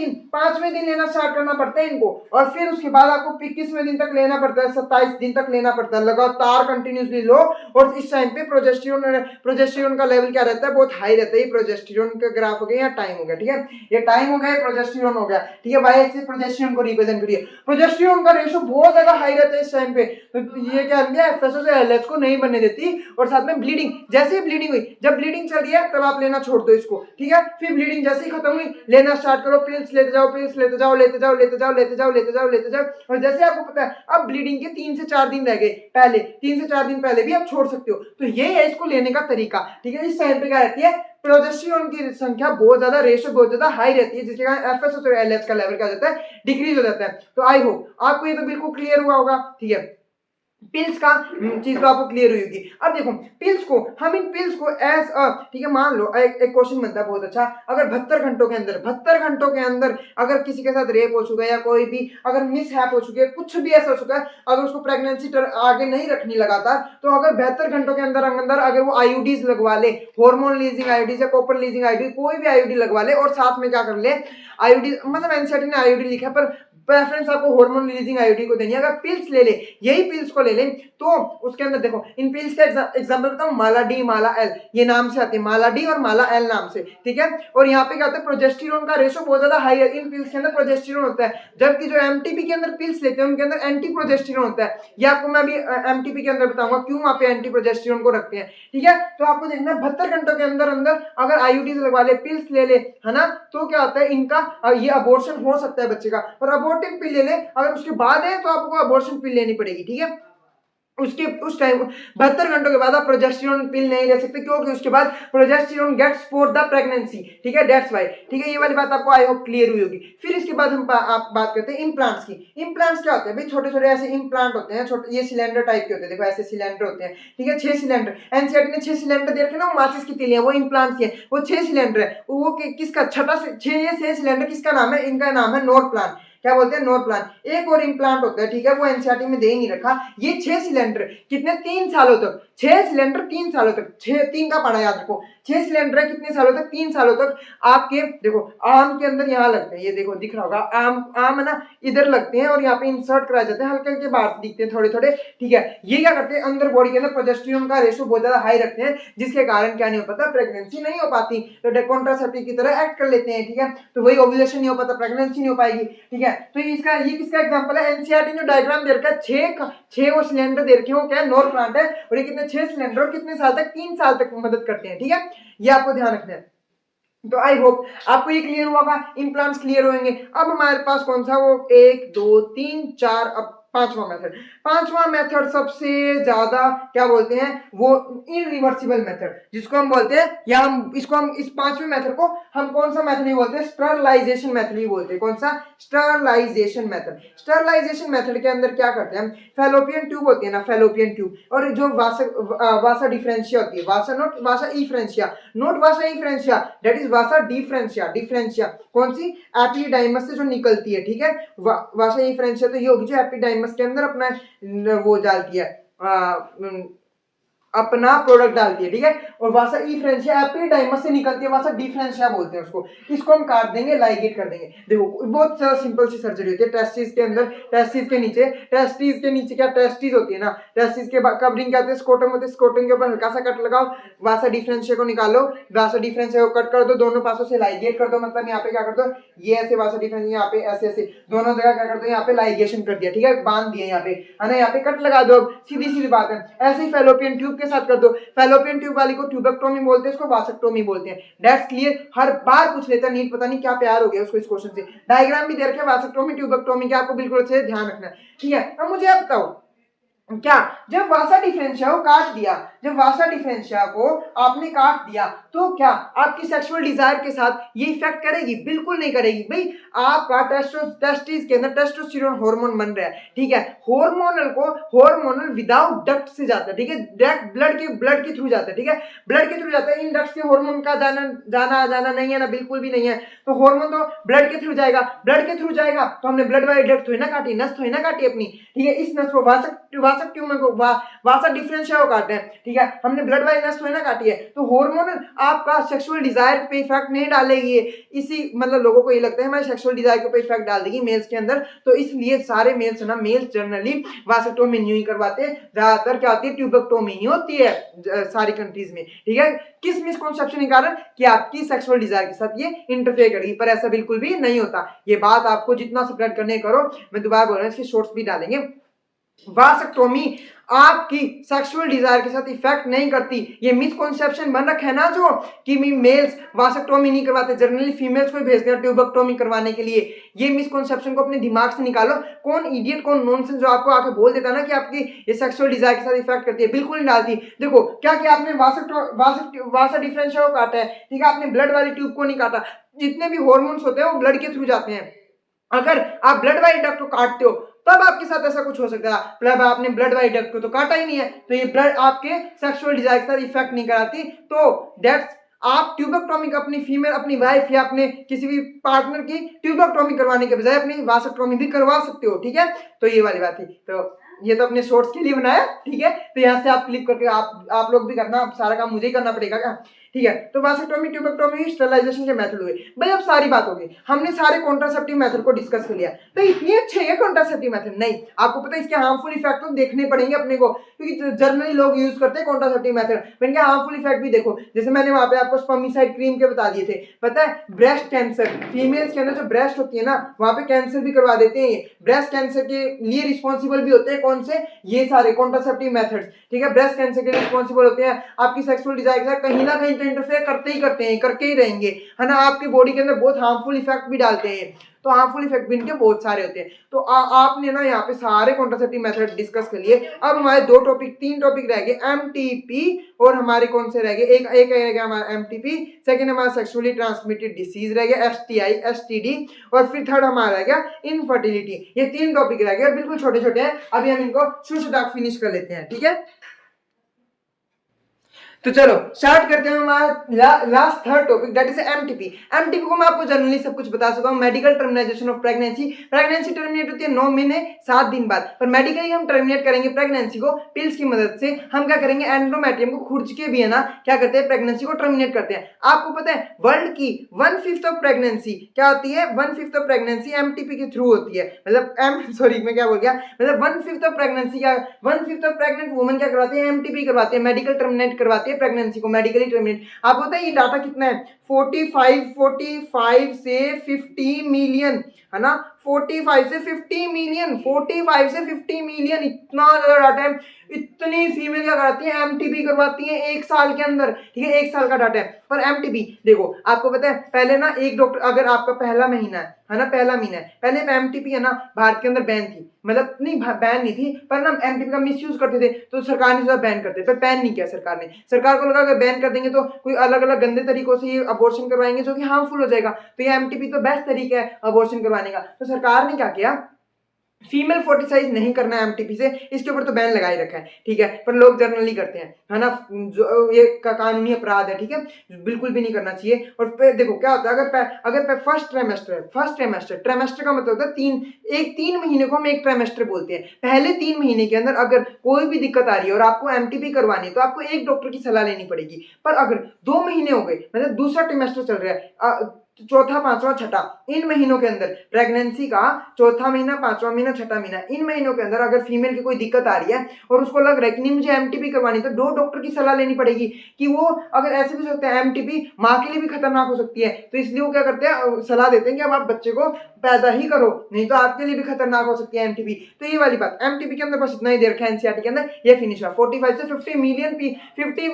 दिन लेना स्टार्ट करना पड़ता है इनको, और फिर उसके बाद आपको 21वें दिन तक लेना पड़ता है, 27 दिन तक लेना पड़ता है, लगातार कंटिन्यूसली लो। और इस टाइम पे प्रोजेस्टेरोन का लेवल क्या रहता है, बहुत हाई रहता है। ये प्रोजेस्टेरोन का ग्राफ हो गया, या टाइम हो गया। ठीक है, ये टाइम हो गया, प्रोजेस्टेरोन हो गया। ठीक है, वाई एक्सिस प्रोजेस्टेरोन को रिप्रेजेंट करिए। प्रोजेस्टेरोन का रेशो बहुत ज्यादा हाई रहता है इस टाइम पे, तो ये क्या एफएसओ से एलएच को नहीं बनने देती। और साथ में ब्लीडिंग, जैसे ही ब्लीडिंग हुई, जब ब्लीडिंग चल रही है तब आप लेना छोड़ दो इसको। ठीक है, फिर ब्लीडिंग जैसे ही खत्म हुई लेना स्टार्ट करो, पिल्स लेते जाओ, पिल्स लेते जाओ, लेते जाओ, लेते जाओ, लेते जाओ, लेते जाओ, लेते जाओ। और जैसे आपको पता है अब ब्लीडिंग के 3 से 4 दिन रह गए, पहले 3 से 4 दिन पहले भी आप छोड़ सकते हो। तो ये है इसको लेने का तरीका। ठीक है, इस टाइम पे क्या रहती है, प्रोजेस्टेरोन की संख्या बहुत ज्यादा, रेशो बहुत ज्यादा हाई रहती है, जिसके कारण एफएसओ और एलएच का लेवल क्या हो जाता है, डिक्रीज हो जाता है। तो आई होप आपको ये तो बिल्कुल क्लियर हुआ होगा। ठीक है, पिल्स का चीज तो आपको क्लियर हुई होगी। अब देखो पिल्स को, हम इन पिल्स को एज ठीक है, मान लो एक क्वेश्चन बनता है बहुत अच्छा, अगर 72 घंटों के अंदर अगर किसी के साथ रेप हो चुका है, या कोई भी अगर मिस हैप हो चुकी है, कुछ भी ऐसा हो चुका है, अगर उसको प्रेगनेंसी आगे नहीं रखनी लगातार, तो अगर 72 घंटों के अंदर अगर वो आईयूडीज लगवा ले, हार्मोन लीजिंग आईयूडीज या कॉपर लीजिंग आईयूडी, कोई भी आईयूडी लगवा ले, और साथ में क्या कर ले, आईयूडी मतलब एनसीईआरटी ने आईयूडी लिखा है पर प्रेफरेंस आपको हार्मोन रिलीजिंग आईयूडी को देनी है। अगर पिल्स ले ले, यही पिल्स को ले ले, तो उसके अंदर देखो इन पिल्स का एग्जांपल बताऊं, माला डी माला एल, ये नाम से आते हैं, माला डी और माला एल नाम से। ठीक है, और यहाँ पे क्या होता है, प्रोजेस्टेरोन का रेशो बहुत ज्यादा हाई है इन पिल्स के अंदर, प्रोजेस्टेरोन होता है। जबकि जो एमटीपी के अंदर पिल्स लेते हैं उनके अंदर एंटी प्रोजेस्टेरोन होता है। ये आपको मैं अभी एमटीपी के अंदर बताऊंगा क्यों वहां पे एंटी प्रोजेस्टेरोन को रखते हैं। ठीक है, तो आपको देखना 72 घंटों के अंदर अगर आईयूडीज लगवा ले, पिल्स ले ले, है ना, तो क्या होता है इनका ये अबॉर्शन हो सकता है बच्चे का। और अबॉर्टिव पिल ले ले अगर उसके बाद है तो आपको अबॉर्शन पिल लेनी पड़ेगी। ठीक है, उस टाइम 72 घंटों के बाद आप प्रोजेस्टेरोन पिल नहीं ले सकते, क्योंकि उसके बाद progesterone gets for the pregnancy. ठीक है, दैट्स व्हाई। ठीक है, ये वाली बात आपको आई होप क्लियर हुई होगी। फिर इसके बाद हम आप बात करते हैं इम्प्लांट्स की। इम्प्लांट्स क्या होते हैं भाई, छोटे छोटे ऐसे इम्प्लांट होते हैं, छोटे ये सिलेंडर टाइप के होते हैं, देखो ऐसे सिलेंडर होते हैं। ठीक है, 6 सिलेंडर, एनसीईआरटी ने 6 सिलेंडर दे रखे ना, माचिस की तीलियां, वो इम्प्लांट्स है, वो 6 सिलेंडर है। वो किसका छठा 6 सिलेंडर किसका नाम है, इनका नाम है नोर प्लान। क्या बोलते हैं, नोर प्लान। एक और इम्प्लांट होता है, ठीक है, वो एनसीईआरटी में दे ही नहीं रखा। ये 6 सिलेंडर कितने, 3 सालों तक, 6 सिलेंडर 3 सालों तक, 3 का पढ़ा याद रखो, 6 सिलेंडर है कितने सालों तक, 3 सालों तक। आपके देखो आर्म के अंदर यहाँ लगते हैं, ये देखो दिख रहा होगा, आर्म है ना, इधर लगते हैं और यहाँ पे इंसर्ट कराए जाते हैं, हल्के हल्के बाहर दिखते हैं थोड़े थोड़े। ठीक है, ये क्या करते हैं, अंदर बॉडी के अंदर प्रोजेस्टेरोन का रेशो बहुत ज्यादा हाई रखते हैं, जिसके कारण क्या नहीं हो पाता, प्रेगनेंसी नहीं हो पाती, तो कॉन्ट्रासेप्टिव की तरह एक्ट कर लेते हैं। ठीक है, तो वही ओव्यूलेशन नहीं हो पाता, प्रेगनेंसी नहीं हो पाएगी। ठीक है, तो इसका ये किसका एग्जांपल है, एनसीईआरटी ने डायग्राम दे रखा है, 6 वो सिलेंडर दे रखे हैं, वो क्या है, नोर प्लांट है, और ये कितने 6 सिलेंडर और कितने साल तक, 3 साल तक मदद करते हैं। ठीक है, ये आपको ध्यान रखना है। तो आई होप आपको ये क्लियर हुआ होगा, इम्प्लांट्स क्लियर होंगे। अब हमारे पास कौन सा, वो 1 2 3 4, अब पांचवा मेथड सबसे ज्यादा क्या बोलते हैं, वो इनरिवर्सिबल मेथड, जिसको हम बोलते हैं, या हम इस पांचवें मेथड को हम कौन सा मेथड ही बोलते हैं, स्टरलाइजेशन मेथड ही बोलते हैं। कौन सा, स्टरलाइजेशन मेथड। स्टरलाइजेशन मेथड के अंदर क्या करते हैं हम, फैलोपियन ट्यूब होती है ना, फैलोपियन ट्यूब, और जो वासा डिफरेंशिया होती है, vasa deferentia, not vasa deferentia, that is vasa deferentia, कौन सी, एपिडाइमस से जो निकलती है। ठीक है, वासा इफ्रेंशिया तो ये होगी जो एपिडाइमस के अंदर अपना वो डालती है, अपना प्रोडक्ट डालती है। ठीक है, और वासा इफ्रेंशिया एपिडाइमस से निकलती है, वासा डिफरेंशिया बोलते हैं उसको। इसको हम काट देंगे, लाइगेट कर देंगे। देखो बहुत सिंपल सी सर्जरी होती है, टेस्टिस के अंदर, टेस्टिस के नीचे क्या, टेस्टिस होती है ना, टेस्टिस के कवरिंग क्या होती है, स्कोटम होती है, स्कोटम के ऊपर हल्का सा कट लगाओ, वासा डिफरेंशिया को निकालो, वासा डिफरेंशिया को कट कर दो, दोनों पासों से लाइगेट कर दो, मतलब यहाँ पे क्या कर दो, ये ऐसे वासा डिफरेंशिया, यहाँ पे ऐसे ऐसे दोनों जगह क्या कर दो, यहाँ पे लाइगेशन कर दिया। ठीक है, बांध दिया यहाँ पे, है ना, यहाँ पे कट लगा दो, सीधी सीधी बात है। ऐसे ही फैलोपियन ट्यूब के साथ कर दो, फैलोपियन ट्यूब वाली को ट्यूबेक्टोमी बोलते हैं, इसको वासेक्टोमी बोलते हैं। दैट्स क्लियर, हर बार पूछ लेता है नीट, पता नहीं क्या प्यार हो गया उसको इस क्वेश्चन से। डायग्राम भी दे रखे हैं, वासेक्टोमी ट्यूबेक्टोमी के, आपको बिल्कुल अच्छे से ध्यान रखना है। ठीक है, अब मुझे आप बताओ, क्या जब वासा डिफरेंशिया को काट दिया, जब वासा डिफरेंशिया को आपने काट दिया, तो क्या आपकी सेक्सुअल डिजायर के साथ ये इफेक्ट करेगी? बिल्कुल नहीं करेगी भाई। आपका टेस्टिस के अंदर टेस्टोस्टेरोन हार्मोन बन रहा है, ठीक है। हार्मोनल विदाउट डक्ट से जाता है, ठीक है, डायरेक्ट ब्लड के थ्रू जाता है, ठीक है, ब्लड के थ्रू जाता है। इन डक्ट से हार्मोन का जाना नहीं है ना, बिल्कुल भी नहीं है। तो हार्मोन तो ब्लड के थ्रू जाएगा, तो हमने ब्लड वाली डक्ट थोड़ी ना काटी, नस थोड़ी ना काटी अपनी, ठीक है। इस नस को वासक ट्यूमर को वासा डिफरेंशिया को काटते हैं, ठीक है, हमने ब्लड वाली नस थोड़ी ना काटी है। तो हार्मोन आपका सेक्सुअल डिजायर पे इफेक्ट नहीं डालेगी, इसी मतलब लोगों को ये लगता है हमारे सेक्सुअल डिजायर के ऊपर इफेक्ट डाल देगी मेल्स के अंदर, तो इसलिए सारे मेल्स ना, मेल्स जनरली वासेक्टोमी नहीं करवाते, ज्यादातर क्या होती है ट्यूबेक्टोमी ही होती है सारी कंट्रीज में, ठीक है। किस मिसकॉन्सेप्शन के कारण कि आपकी सेक्सुअल डिजायर के साथ ये इंटरफेयर करेगी, पर ऐसा बिल्कुल भी नहीं होता। ये बात आपको जितना स्प्रेड करने करो, मैं दोबारा बोल रहा हूँ, इसके शॉर्ट्स भी डालेंगे। वासेक्टोमी आपकी सेक्सुअल डिजायर के साथ इफेक्ट नहीं करती, ये मिसकॉन्सेप्शन बन रखा है ना जो कि मेल्स वासेक्टोमी नहीं करवाते, जनरली फीमेल्स को भेजते हैं ट्यूबेक्टोमी करवाने के लिए। ये मिसकॉन्सेप्शन को अपने दिमाग से निकालो। कौन इडियट, कौन नॉनसेंस जो आपको आके बोल देता है ना कि आपकी ये सेक्सुअल डिजायर के साथ इफेक्ट करती है, बिल्कुल नहीं डालती। देखो क्या किया आपने, वासा डिफरेंशिया को काटा है, ठीक है, आपने ब्लड वाली ट्यूब को नहीं काटा। जितने भी हार्मोन्स होते हैं वो ब्लड के थ्रू जाते हैं। अगर आप ब्लड वाली डक्ट को काटते हो तब आपके साथ ऐसा कुछ हो सकता है, मतलब आपने ब्लड वाली डक्ट को तो काटा ही नहीं है, तो ये ब्लड आपके सेक्सुअल डिजायर के साथ इफेक्ट नहीं कराती। तो दैट्स आप ट्यूबेक्टोमी अपनी फीमेल, अपनी वाइफ या अपने किसी भी पार्टनर की ट्यूबेक्टोमी करवाने के बजाय अपनी वासेक्टोमी भी करवा सकते हो, ठीक है। तो ये वाली बात थी, तो ये तो अपने शॉर्ट्स के लिए बनाया, ठीक है। तो यहाँ से आप क्लिक करके आप लोग भी करना, सारा काम मुझे ही करना पड़ेगा क्या, ठीक है। तो वासेक्टोमी, ट्यूबेक्टोमी, स्टरलाइजेशन के मेथड हुए भाई। अब सारी बात होगी, हमने सारे कॉन्ट्रासेप्टिव मेथड को डिस्कस कर लिया। तो इतनी अच्छे है कॉन्ट्रासेप्टिव मेथड? नहीं, आपको पता है इसके हार्मफुल इफेक्ट तो देखने पड़ेंगे अपने को, क्योंकि जनरली लोग यूज करते हैं कॉन्ट्रासेप्टिव मेथड, पर इनके हार्मफुल इफेक्ट भी देखो। जैसे मैंने वहां पे आपको स्पर्मिसाइड क्रीम के बता दिए थे, पता है ब्रेस्ट कैंसर, फीमेल्स के अंदर जो ब्रेस्ट होती है ना, वहां पे कैंसर भी करवा देते हैं। ब्रेस्ट कैंसर के लिए रिस्पॉन्सिबल भी होते हैं कौन से, ये सारे कॉन्ट्रासेप्टिव मेथड्स, ठीक है। ब्रेस्ट कैंसर के लिए रिस्पॉन्सिबल होते हैं, आपकी सेक्सुअल डिजायर के साथ कहीं ना कहीं तो इंटरफेयर करते ही रहेंगे, है ना। आपकी बॉडी के अंदर बहुत हार्मफुल इफेक्ट भी डालते हैं, तो हार्मफुल इफेक्ट भी इनके बहुत सारे होते हैं। तो आपने ना यहाँ पे सारे कॉन्ट्रासेप्टिव मेथड डिस्कस कर लिए। अब हमारे तीन टॉपिक रह गए, एमटीपी और हमारे कौन से रह गए, एक रह गया हमारा एमटीपी, सेकंड हमारा सेक्सुअली ट्रांसमिटेड डिसीज रह गया एसटीआई, एसटीडी, और फिर थर्ड हमारा रह गया इनफर्टिलिटी। ये 3 टॉपिक रह गए, बिल्कुल छोटे छोटे हैं। अभी हम इनको शुरुआत फिनिश कर लेते हैं, ठीक है। तो चलो स्टार्ट करते हैं हमारा last third topic, that is MTP. MTP को मैं आपको जनरली सब कुछ बता चुका हूं, medical termination of pregnancy. Pregnancy terminate होती है 9 महीने 7 दिन बाद, पर मेडिकली हम टर्मिनेट करेंगे प्रेगनेंसी को पिल्स की मदद से। हम क्या करेंगे, एंड्रोमेट्रियम को खुर्च के भी है ना क्या करते हैं, प्रेगनेंसी को टर्मिनेट करते हैं। आपको पता है वर्ल्ड की 1/5 ऑफ प्रेगनेंसी क्या होती है, 1/5 ऑफ प्रेगनेंसी एमटीपी के थ्रू होती है। मतलब मैं क्या बोल गया, मतलब 1/5 ऑफ प्रेगनेंसी क्या, 1/5 ऑफ प्रेग्नेंट वुमेन क्या करवाते हैं, एमटीपी करवाते हैं, मेडिकल टर्मिनेट करवाते हैं प्रेगनेंसी को, मेडिकली टर्मिनेट। आपको पता है ये डाटा कितना है, 45 से 50 मिलियन, है ना, 45 से 50 मिलियन, 45 से 50 मिलियन, इतना ज्यादा डाटा है। इतनी फीमेल क्या कराती है, एमटीपी करवाती है 1 साल के अंदर, ठीक है, 1 साल का डाटा है। पर एमटीपी देखो, आपको पता है पहले ना एक डॉक्टर, अगर आपका पहला महीना है ना, पहला महीना है, पहले एमटीपी है ना भारत के अंदर बैन थी, मतलब नहीं बैन नहीं थी, पर ना एमटीपी का मिसयूज करते थे, तो सरकार ने बैन करते, पर बैन नहीं किया सरकार ने। सरकार को लगा अगर बैन कर देंगे तो कोई अलग अलग गंदे तरीकों से ये अबॉर्शन करवाएंगे जो कि हार्मफुल हो जाएगा, तो ये एमटीपी तो बेस्ट तरीका है अबॉर्शन करवाने का। तो सरकार ने क्या किया, फीमेल फोर्टिसाइज नहीं करना है एमटीपी से, इसके ऊपर तो बैन लगा ही रखा है, ठीक है, पर लोग जनरली करते हैं, है ना, जो ये कानूनी अपराध है, ठीक है, बिल्कुल भी नहीं करना चाहिए। और फिर देखो क्या होता है, अगर फर्स्ट ट्राइमेस्टर का मतलब होता है 3 महीने को हम एक ट्राइमेस्टर बोलते हैं। पहले 3 महीने के अंदर अगर कोई भी दिक्कत आ रही है और आपको एमटीपी करवानी है तो आपको एक डॉक्टर की सलाह लेनी पड़ेगी। पर अगर 2 महीने हो गए, मतलब दूसरा ट्राइमेस्टर चल रहा है, चौथा, पांचवा, छठा, इन महीनों के अंदर प्रेगनेंसी का चौथा महीना, पांचवा महीना, छठा महीना, इन महीनों के अंदर अगर फीमेल की कोई दिक्कत आ रही है और उसको लग रहा है कि नहीं मुझे एमटीपी करवानी, तो 2 डॉक्टर की सलाह लेनी पड़ेगी, कि वो अगर ऐसे भी सकते हैं, एमटीपी माँ के लिए भी खतरनाक हो सकती है, तो इसलिए वो क्या करते हैं, सलाह देते हैं कि अब आप बच्चे को पैदा ही करो, नहीं तो आपके लिए भी खतरनाक हो सकती है एमटीपी। तो ये वाली बात एमटीपी के अंदर बस इतना ही देर रखा है एनसीईआरटी के अंदर, ये फिनिश हुआ। 45 से 50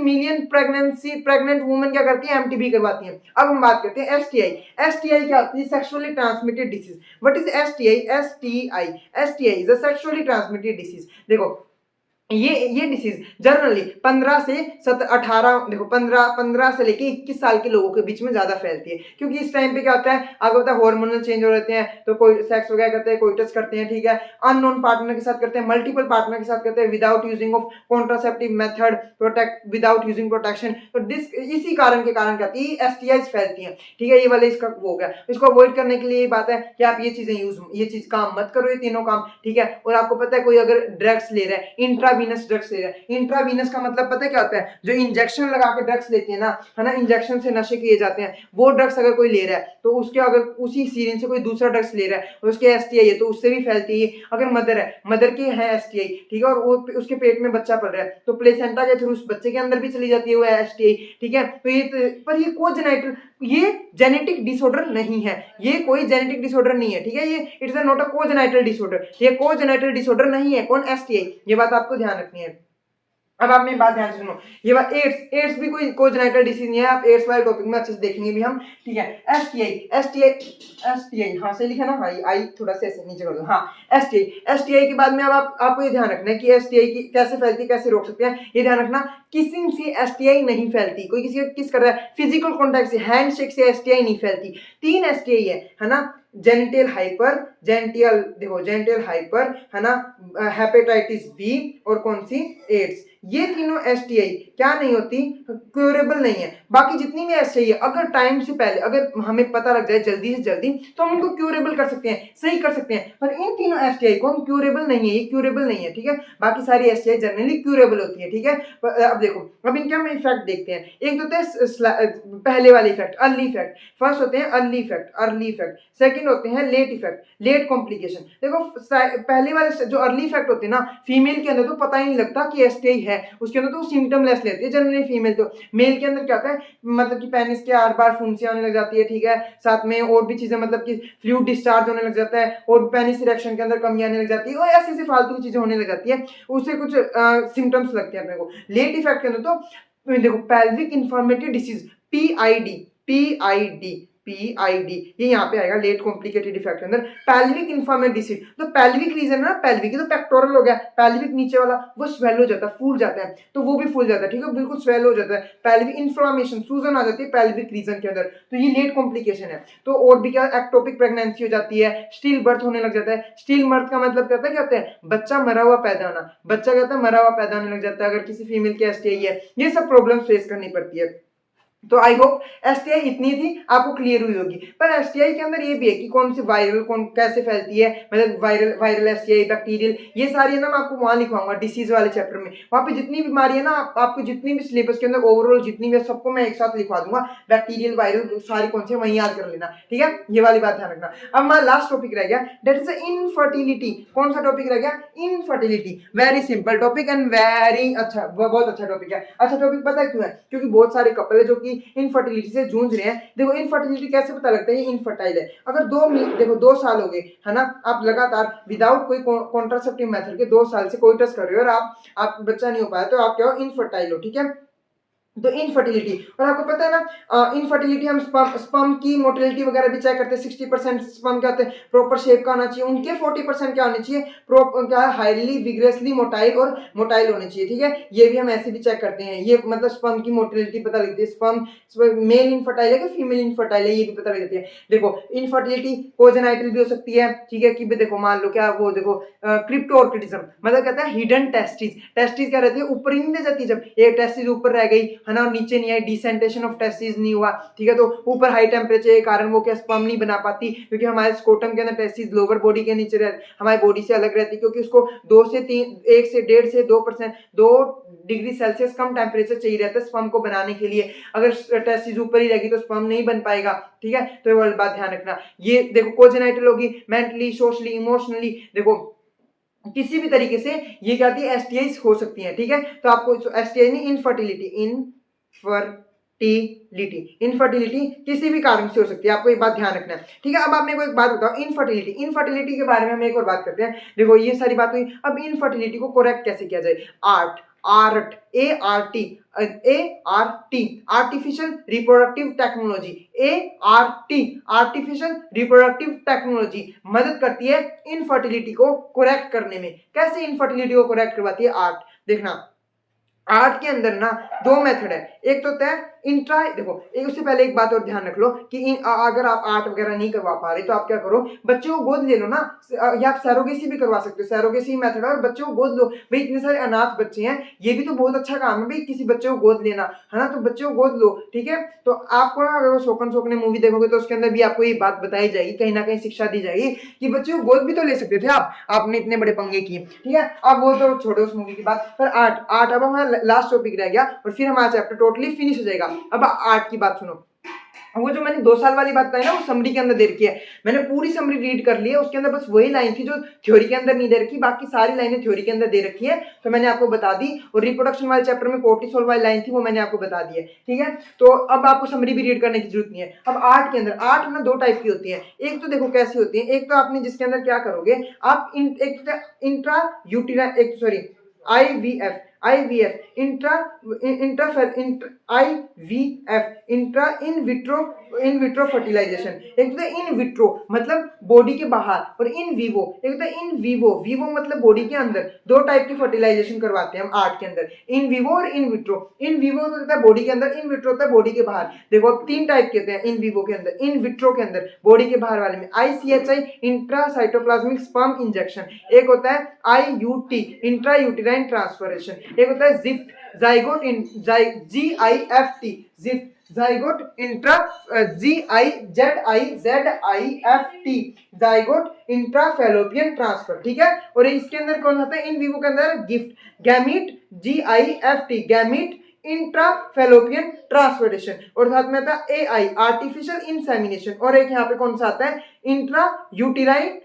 मिलियन प्रेग्नेंट वुमेन क्या करती है, एमटीपी करवाती है। अब हम बात करते हैं एसटीआई क्या होती है, sexually transmitted disease. What is STI is a sexually transmitted disease. देखो ये डिसीज जनरली 15 से 18 देखो 15 से लेके 21 साल के लोगों के बीच में ज्यादा फैलती है, क्योंकि इस टाइम पे क्या होता है, आपको पता है हार्मोनल चेंज हो रहते हैं, तो कोई सेक्स वगैरह करते हैं, कोई टच करते हैं, ठीक है, अननोन पार्टनर के साथ करते हैं, मल्टीपल पार्टनर के साथ करते हैं, without using of contraceptive method, protect without using protection, तो इसी कारण के कारण क्या होती है, एसटीआईज फैलती है, ठीक है। ये वाले इसका वो हो गया। इसको अवॉइड करने के लिए ये बात है कि आप ये चीज काम मत करो, ये तीनों काम, ठीक है। और आपको पता है कोई अगर ड्रग्स ले रहा है, इंट्रावीनस ड्रग्स ले रहा है, इंट्रावीनस का मतलब पता है क्या होता है, जो इंजेक्शन लगा के ड्रग्स लेते हैं ना, है ना, इंजेक्शन से नशे किए जाते हैं, वो ड्रग्स अगर कोई ले रहा है तो उसके अगर उसी सीरिन से कोई दूसरा ड्रग्स ले रहा है और उसके एसटीआई है तो उससे भी फैलती है। अगर मदर है, मदर के है एसटीआई, ठीक है, और वो उसके पेट में बच्चा पल रहा है तो प्लेसेंटा के थ्रू उस बच्चे के अंदर भी चली जाती है वो एसटीआई, ठीक है। तो ये कोजेनाइटल, ये जेनेटिक डिसऑर्डर नहीं है, ये कोई जेनेटिक डिसऑर्डर नहीं है, ठीक है, ये इट्स नॉट अ कोजेनाइटल डिसऑर्डर, ये कोजेनाइटल डिसऑर्डर नहीं है, कौन, एसटीआई, ये बात आपको ध्यान रखनी है। अब आप मेरी बात ध्यान से सुनो, ये बात एड्स भी कोई कोजेनाइटल डिसीज नहीं है, आप एड्स वाले टॉपिक में अच्छे से देखेंगे भी हम, ठीक है। एसटीआई हाँ से लिखा ना, हाँ आई थोड़ा सा ऐसे नीचे कर दो, हाँ एसटीआई के बाद में अब आपको ये ध्यान रखना है कि एसटीआई की कैसे फैलती है, कैसे रोक सकते हैं, ये ध्यान रखना। किसिंग से एसटीआई नहीं फैलती, कोई किसी किस कर रहा है, फिजिकल कॉन्टैक्ट से, हैंडशेक से एसटीआई नहीं फैलती। 3 एसटीआई है ना, जेनिटल हाइपर, जेनिटल हाइपर, है ना, हेपेटाइटिस बी और कौन सी, एड्स, ये तीनों एसटीआई क्या नहीं होती, क्यूरेबल नहीं है। बाकी जितनी भी एसटीआई है अगर टाइम से पहले अगर हमें पता लग जाए जल्दी से जल्दी तो हम उनको क्यूरेबल कर सकते हैं, सही कर सकते हैं, पर इन तीनों एसटीआई को हम क्यूरेबल नहीं है, ये क्यूरेबल नहीं है, ठीक है। बाकी सारी एसटीआई जनरली क्यूरेबल होती है, ठीक है। अब देखो, अब इनके हम इफेक्ट देखते हैं। एक तो होते हैं पहले वाले इफेक्ट, अर्ली इफेक्ट, फर्स्ट होते हैं अर्ली इफेक्ट, सेकंड होते हैं लेट इफेक्ट, लेट कॉम्प्लिकेशन। देखो पहले वाले जो अर्ली इफेक्ट होते हैं ना, फीमेल के अंदर तो पता ही नहीं लगता कि एसटीआई है, उसके अंदर तो सिम्टम लेस लेती है जनरली फीमेल, तो मेल के अंदर क्या होता है, मतलब कि पेनिस के आर बार फुंसियां होने लग जाती है, ठीक है, साथ में और भी चीजें, मतलब कि फ्लूइड डिस्चार्ज होने लग जाता है और पेनिस इरेक्शन के अंदर कमी आने लग जाती है और ऐसी ऐसी फालतू की चीजें होने लग जाती है, उससे कुछ सिम्टम्स लगते हैं अपने को। लेट इफेक्ट के अंदर तो देखो pelvic inflammatory disease, PID PID, ये यहाँ पे आएगा लेट कॉम्प्लिकेटेड इफेक्ट के अंदर। पेल्विक इन्फ्लेमेटरी डिसीज, तो पेल्विक रीजन है ना, पेल्विक तो पेक्टोरल हो गया, पेल्विक नीचे वाला वो स्वेल हो जाता है, फूल जाता है, तो वो भी फूल जाता है, ठीक है, बिल्कुल स्वेल हो जाता है, पेल्विक इन्फ्लेमेशन, सूजन आ जाती है पेल्विक रीजन के अंदर, तो ये लेट कॉम्प्लिकेशन है। तो और भी क्या, एक्टोपिक प्रेगनेंसी हो जाती है, स्टील बर्थ होने लग जाता है। स्टील बर्थ का मतलब क्या होता है, बच्चा मरा हुआ पैदा होना, बच्चा कहता है मरा हुआ पैदा होने लग जाता है अगर किसी फीमेल की एसटीआई है, ये सब प्रॉब्लम फेस करनी पड़ती है। तो आई होप एसटीआई इतनी थी आपको क्लियर हुई होगी। पर एसटीआई के अंदर ये भी है कि कौन सी वायरल, कौन कैसे फैलती है, मतलब वायरल एसटीआई, बैक्टीरियल, ये सारी है ना, मैं आपको वहां लिखवाऊंगा डिसीज वाले चैप्टर में, वहां पे जितनी बीमारी है ना, आपको जितनी भी सिलेबस के अंदर ओवरऑल जितनी भी है सबको मैं एक साथ लिखवा दूंगा, बैक्टीरियल वायरल सारी कौन सी वहीं याद कर लेना, ठीक है, ये वाली बात ध्यान रखना। अब हमारा लास्ट टॉपिक रह गया, डेट इज इनफर्टिलिटी। कौन सा टॉपिक रह गया, infertility, very simple topic and very अच्छा, बहुत अच्छा टॉपिक है। अच्छा टॉपिक पता है क्यों है, क्योंकि बहुत सारे कपल है जो कि इनफर्टिलिटी से जूझ रहे हैं। देखो इनफर्टिलिटी कैसे पता लगता है ये इनफर्टाइल है, अगर देखो 2 साल हो गए, है ना, आप लगातार विदाउट कोई कॉन्ट्रासेप्टिव मेथड के 2 साल से कोई टेस्ट कर रहे हो और आप बच्चा नहीं हो पाया तो आप क्या हो, इनफर्टाइल हो, ठीक है। तो इनफर्टिलिटी, और आपको पता है ना इनफर्टिलिटी हम स्पर्म की मोटिलिटी वगैरह भी चेक करते हैं, 60% स्पर्म क्या होते हैं, प्रॉपर शेप का होना चाहिए, उनके 40% क्या होने चाहिए, क्या हाईली विग्रेसली मोटाइल और मोटाइल होने चाहिए, ठीक है, ये भी हम ऐसे भी चेक करते हैं, ये मतलब स्पर्म की मोटिलिटी पता लगती है, स्पर्म मेल इनफर्टाइल है कि फीमेल इनफर्टाइल है ये भी पता लग जाती है। देखो इनफर्टिलिटी कोजेनाइटल भी हो सकती है, ठीक है, कि देखो मान लो क्या वो देखो क्रिप्टोऑर्किडिज्म, मतलब कहता है हिडन टेस्टिस, टेस्टिस क्या रहती है, ऊपर ही नहीं रह जाती, जब एक टेस्टिस ऊपर रह गई, है ना, नीचे नहीं आई, डिसेंटेशन ऑफ टेस्टिस नहीं हुआ, ठीक है, तो ऊपर हाई टेम्परेचर के कारण वो क्या स्पर्म नहीं बना पाती, क्योंकि हमारे स्कोटम के अंदर टेस्टिस लोअर बॉडी के नीचे हमारी बॉडी से अलग रहती है, क्योंकि उसको 2 से 3 1 से 1.5 से 2% 2 डिग्री सेल्सियस कम टेम्परेचर चाहिए रहता है स्पर्म को बनाने के लिए, अगर टेस्टिस ऊपर ही रहेगी तो स्पर्म नहीं बन पाएगा, ठीक है, तो ये वाली बात ध्यान रखना। ये देखो कोजेनाइटल होगी, मेंटली, सोशली, इमोशनली, देखो किसी भी तरीके से ये क्या होती है, एसटीआई हो सकती है, ठीक है, तो आपको एसटीआई नहीं, इनफर्टिलिटी किसी भी कारण से हो सकती है, आपको एक बात ध्यान रखना है, ठीक है। अब आप मेरे को एक बात बताओ, इनफर्टिलिटी के बारे में हम एक और बात करते हैं। देखो ये सारी बात हुई, अब इनफर्टिलिटी को करेक्ट कैसे किया जाए, आर्टिफिशियल रिप्रोडक्टिव टेक्नोलॉजी मदद करती है इनफर्टिलिटी को करेक्ट करने में। कैसे इनफर्टिलिटी को करेक्ट करवाती है, आर्ट, देखना आर्ट के अंदर ना दो मेथड है, एक तो होता है इंट्रा, देखो एक उससे पहले एक बात और ध्यान रख लो कि अगर आप आर्ट वगैरह नहीं करवा पा रहे तो आप क्या करो, बच्चों को गोद ले लो ना, या आप सैरोगेसी भी करवा सकते हो, सैरोगेसी मेथड है, और बच्चों को गोद लो। भाई इतने सारे अनाथ बच्चे हैं, ये भी तो बहुत अच्छा काम है भाई, किसी बच्चे को गोद लेना है ना, तो बच्चे को गोद लो, ठीक है। तो आपको ना अगर वो शोकन शोकने मूवी देखोगे तो उसके अंदर भी आपको ये बात बताई जाएगी, कहीं ना कहीं शिक्षा दी जाएगी कि बच्चे को गोद भी तो ले सकते थे आप, आपने इतने बड़े पंगे किए, ठीक है। अब वो तो छोड़ो उस मूवी की बात, पर आर्ट आर्ट अब हमारा लास्ट टॉपिक रह गया और फिर हमारा चैप्टर टोटली फिनिश हो जाएगा। अब आर्ट की बात सुनो, वो जो मैंने 2 साल वाली बात बताई ना, वो समरी के अंदर दे रखी है, मैंने पूरी समरी रीड कर ली है, उसके अंदर बस वही लाइन थी जो थ्योरी के अंदर नहीं दे रखी, बाकी सारी लाइनें थ्योरी के अंदर दे रखी है, तो मैंने आपको बता दी। और रिप्रोडक्शन वाले चैप्टर में कोर्टिसोल वाली लाइन थी, वो मैंने आपको बता दी है, ठीक है। तो अब आपको समरी भी रीड करने की जरूरत नहीं है। अब आर्ट के अंदर, आर्ट ना 2 टाइप की होती है, एक तो देखो कैसी होती है, एक तो आपने जिसके अंदर क्या करोगे आप एक इंट्रा यूटिरा, एक sorry IVF, IVF intra IVF intra in vitro fertilisation, एक तो इन विट्रो मतलब बॉडी के बाहर, और इन विवो एक तो इन विवो, विवो मतलब बॉडी के अंदर। 2 टाइप की फर्टिलाइजेशन करवाते हैं हम आर्ट के अंदर, इन विवो और इन विट्रो। इन विवो होता है बॉडी के अंदर, इन विट्रो होता है बॉडी के बाहर। देखो अब 3 टाइप के होते हैं इन विवो के अंदर, इन विट्रो के अंदर बॉडी के बाहर वाले में ICHI intra cytoplasmic sperm injection, एक होता है IUT इंट्रा यूटेराइन ट्रांसफरेशन, एक होता है GIFT zygote in GIFT GIFT zygote intra GIZIFT zygote intrafallopian transfer, ठीक है। और इसके अंदर कौन होता है इन विवो के अंदर गिफ्ट गैमीट GIFT गैमीट इंट्राफैलोपियन ट्रांसफरेशन, और साथ में आता है AI आर्टिफिशियल इंसेमिनेशन, और एक यहाँ पे कौन सा आता है इंट्रा यूटेराइन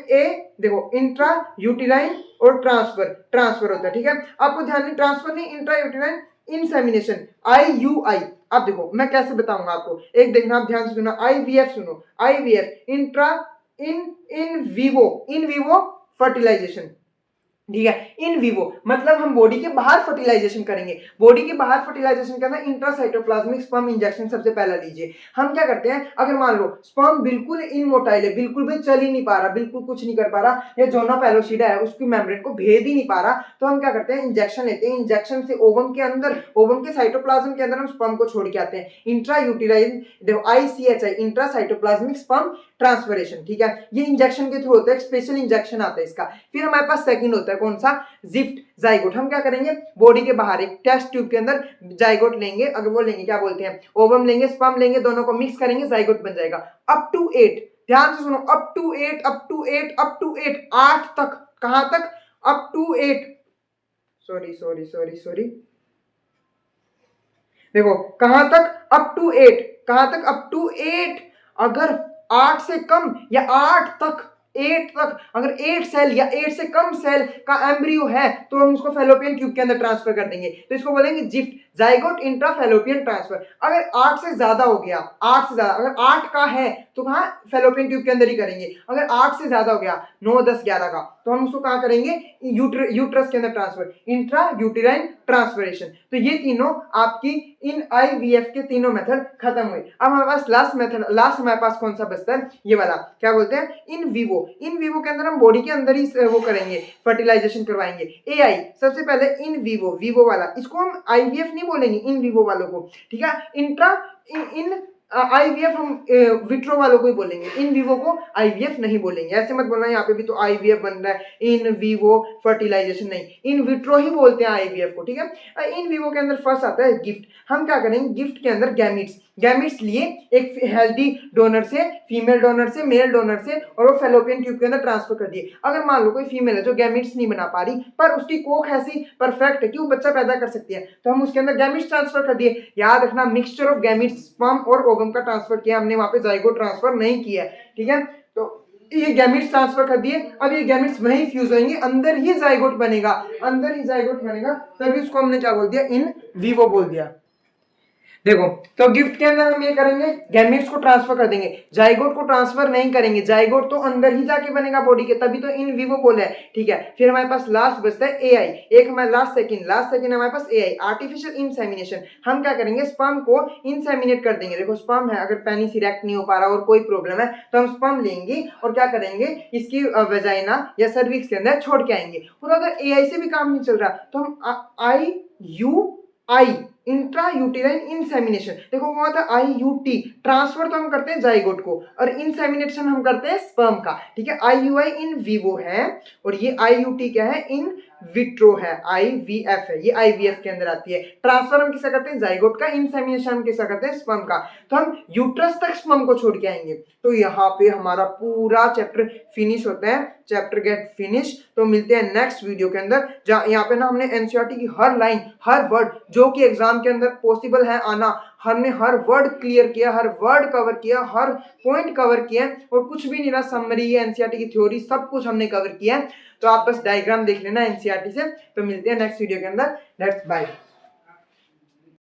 ए, देखो इंट्रा यूटेराइन और ट्रांसफर होता है, ठीक है। आपको ध्यान नहीं, ट्रांसफर नहीं, इंट्रा यूटेराइन इंसेमिनेशन IUI। अब देखो मैं कैसे बताऊंगा आपको, एक देखना आप ध्यान से सुनो, IVF सुनो, IVF intra in vivo fertilisation, ठीक है। इन विवो मतलब हम बॉडी के बाहर फर्टिलाइजेशन करेंगे, बॉडी के बाहर फर्टिलाइजेशन करना, इंट्रासाइटोप्लाज्मिक स्पर्म इंजेक्शन सबसे पहला लीजिए। हम क्या करते हैं, अगर मान लो स्पर्म बिल्कुल इनमोटाइल है, बिल्कुल भी चल ही नहीं पा रहा, बिल्कुल कुछ नहीं कर पा रहा, या जोना पैलोसिडा है उसकी मेम्ब्रेन को भेद ही नहीं पा रहा, तो हम क्या करते हैं इंजेक्शन लेते हैं, इंजेक्शन से ओवम के अंदर, ओवम के साइटोप्लाज्म के अंदर हम स्पर्म को छोड़ के आते हैं, इंट्रा यूटेराइन, देखो ICHI इंट्रासाइटोप्लाज्मिक स्पर्म ट्रांसफरेशन, ठीक है। ये इंजेक्शन के थ्रू होता है, स्पेशल इंजेक्शन आता है इसका। फिर हमारे पास सेकंड होता है कौन सा, जिफ्ट जाइगोट। हम क्या करेंगे, बॉडी के बाहर एक टेस्ट ट्यूब के अंदर जाइगोट लेंगे, अगर वो लेंगे क्या बोलते हैं ओवम लेंगे, स्पर्म लेंगे, दोनों को मिक्स करेंगे, जाइगोट बन जाएगा। अप टू 8, ध्यान से सुनो, अप टू 8 8 तक, कहां तक, अप टू 8, सॉरी देखो कहां तक, अप टू 8, कहां तक, अप टू 8। अगर 8 से कम या 8 तक, 8 तक अगर 8 सेल या 8 से कम सेल का एम्ब्रियो है तो हम उसको फैलोपियन ट्यूब के अंदर ट्रांसफर कर देंगे, तो इसको बोलेंगे जिफ्ट जाइगोट इंट्राफैलोपियन ट्रांसफर। अगर 8 से ज्यादा हो गया, 8 से ज्यादा, अगर 8 का है तो कहां, फैलोपियन ट्यूब के अंदर ही करेंगे। अगर 8 से ज्यादा हो गया, 9 10 11 का, तो हम उसको कहां करेंगे, यूट्रस के अंदर ट्रांसफर, इंट्रा यूटेराइन ट्रांसफरेशन। तो ये तीनों आपकी इन IVF के तीनों मेथड खत्म हुए। अब हमारे पास लास्ट मेथड, लास्ट हमारे पास कौन सा बचता है, ये वाला, क्या बोलते हैं इन विवो। इन विवो के अंदर हम बॉडी के अंदर ही वो करेंगे, फर्टिलाइजेशन करवाएंगे। AI सबसे पहले इन विवो वाला, इसको हम IVF नहीं बोलेंगे, इन विवो वालों को, ठीक है। इंट्रा इन IVF हम विट्रो वालों को ही बोलेंगे, इन विवो को IVF नहीं बोलेंगे। ऐसे मत बोलना यहाँ पे भी तो IVF बन रहा है, इन विवो फर्टिलाइजेशन नहीं, इन विट्रो ही बोलते हैं IVF को, ठीक है। इन विवो के अंदर फर्स्ट आता है गिफ्ट। हम क्या करेंगे, गिफ्ट के अंदर गैमिट्स लिए, एक हेल्दी डोनर से, फीमेल डोनर से, मेल डोनर से, और वो फैलोपियन ट्यूब के अंदर ट्रांसफर कर दिए। अगर मान लो कोई फीमेल है जो गैमिट्स नहीं बना पा रही पर उसकी कोख ऐसी परफेक्ट है कि वो बच्चा पैदा कर सकती है, तो हम उसके अंदर गैमिट्स ट्रांसफर कर दिए। याद रखना, मिक्सचर ऑफ गैमिट्स, स्पर्म और ओवम का ट्रांसफर किया हमने, वहां पे जाइगोट ट्रांसफर नहीं किया है, ठीक है। तो ये गैमिट्स ट्रांसफर कर दिए, अब ये गैमिट्स वहीं फ्यूज होंगे, अंदर ही जाइगोट बनेगा, तभी उसको हमने क्या बोल दिया, इन विवो बोल दिया। देखो, तो गिफ्ट के अंदर हम ये करेंगे, गैमेट्स को ट्रांसफर कर देंगे, जाइगोट को ट्रांसफर नहीं करेंगे, जाइगोट तो अंदर ही जाके बनेगा बॉडी के, तभी तो इन विवो बोला है, ठीक है। फिर हमारे पास लास्ट बचता है एआई, एक हमारे लास्ट सेकंड हमारे पास एआई, आर्टिफिशियल इंसेमिनेशन। हम क्या करेंगे, स्पर्म को इंसेमिनेट कर देंगे। देखो स्पर्म है, अगर पेनिस इरेक्ट नहीं हो पा रहा और कोई प्रॉब्लम है तो हम स्पर्म लेंगे और क्या करेंगे, इसकी वेजाइना या सर्विक्स के अंदर छोड़ के आएंगे। और अगर एआई से भी काम नहीं चल रहा तो हम IUI, इंट्रा यूटेराइन इंसेमिनेशन, देखो वो आता है IUT, ट्रांसफर तो हम करते हैं जाइगोट को और इंसेमिनेशन हम करते हैं स्पर्म का, ठीक है। IUI इन विवो है और ये IUT क्या है, इन विट्रो है, IVF है, ये IVF के अंदर आती है। ट्रांसफर हम किसका करते हैं, जाइगोट का, इंसेमिनेशन हम किसका करते हैं, स्पर्म का। तो हम यूट्रस तक स्पर्म को छोड़ के आएंगे। तो यहाँ पे हमारा पूरा चैप्टर फिनिश होता है, चैप्टर गेट फिनिश। तो मिलते हैं नेक्स्ट वीडियो के अंदर, जहाँ यहाँ पे ना हमने एनसीईआरटी की हर लाइन, हर वर्ड जो कि एग्जाम के अंदर पॉसिबल है आना, हमने हर वर्ड क्लियर किया, हर वर्ड कवर किया, हर पॉइंट कवर किया और कुछ भी नहीं रहा, समरी एनसीईआरटी की थ्योरी सब कुछ हमने कवर किया। तो आप बस डायग्राम देख लेना एनसीईआरटी से। तो मिलते हैं नेक्स्ट वीडियो के अंदर, लेट्स बाय।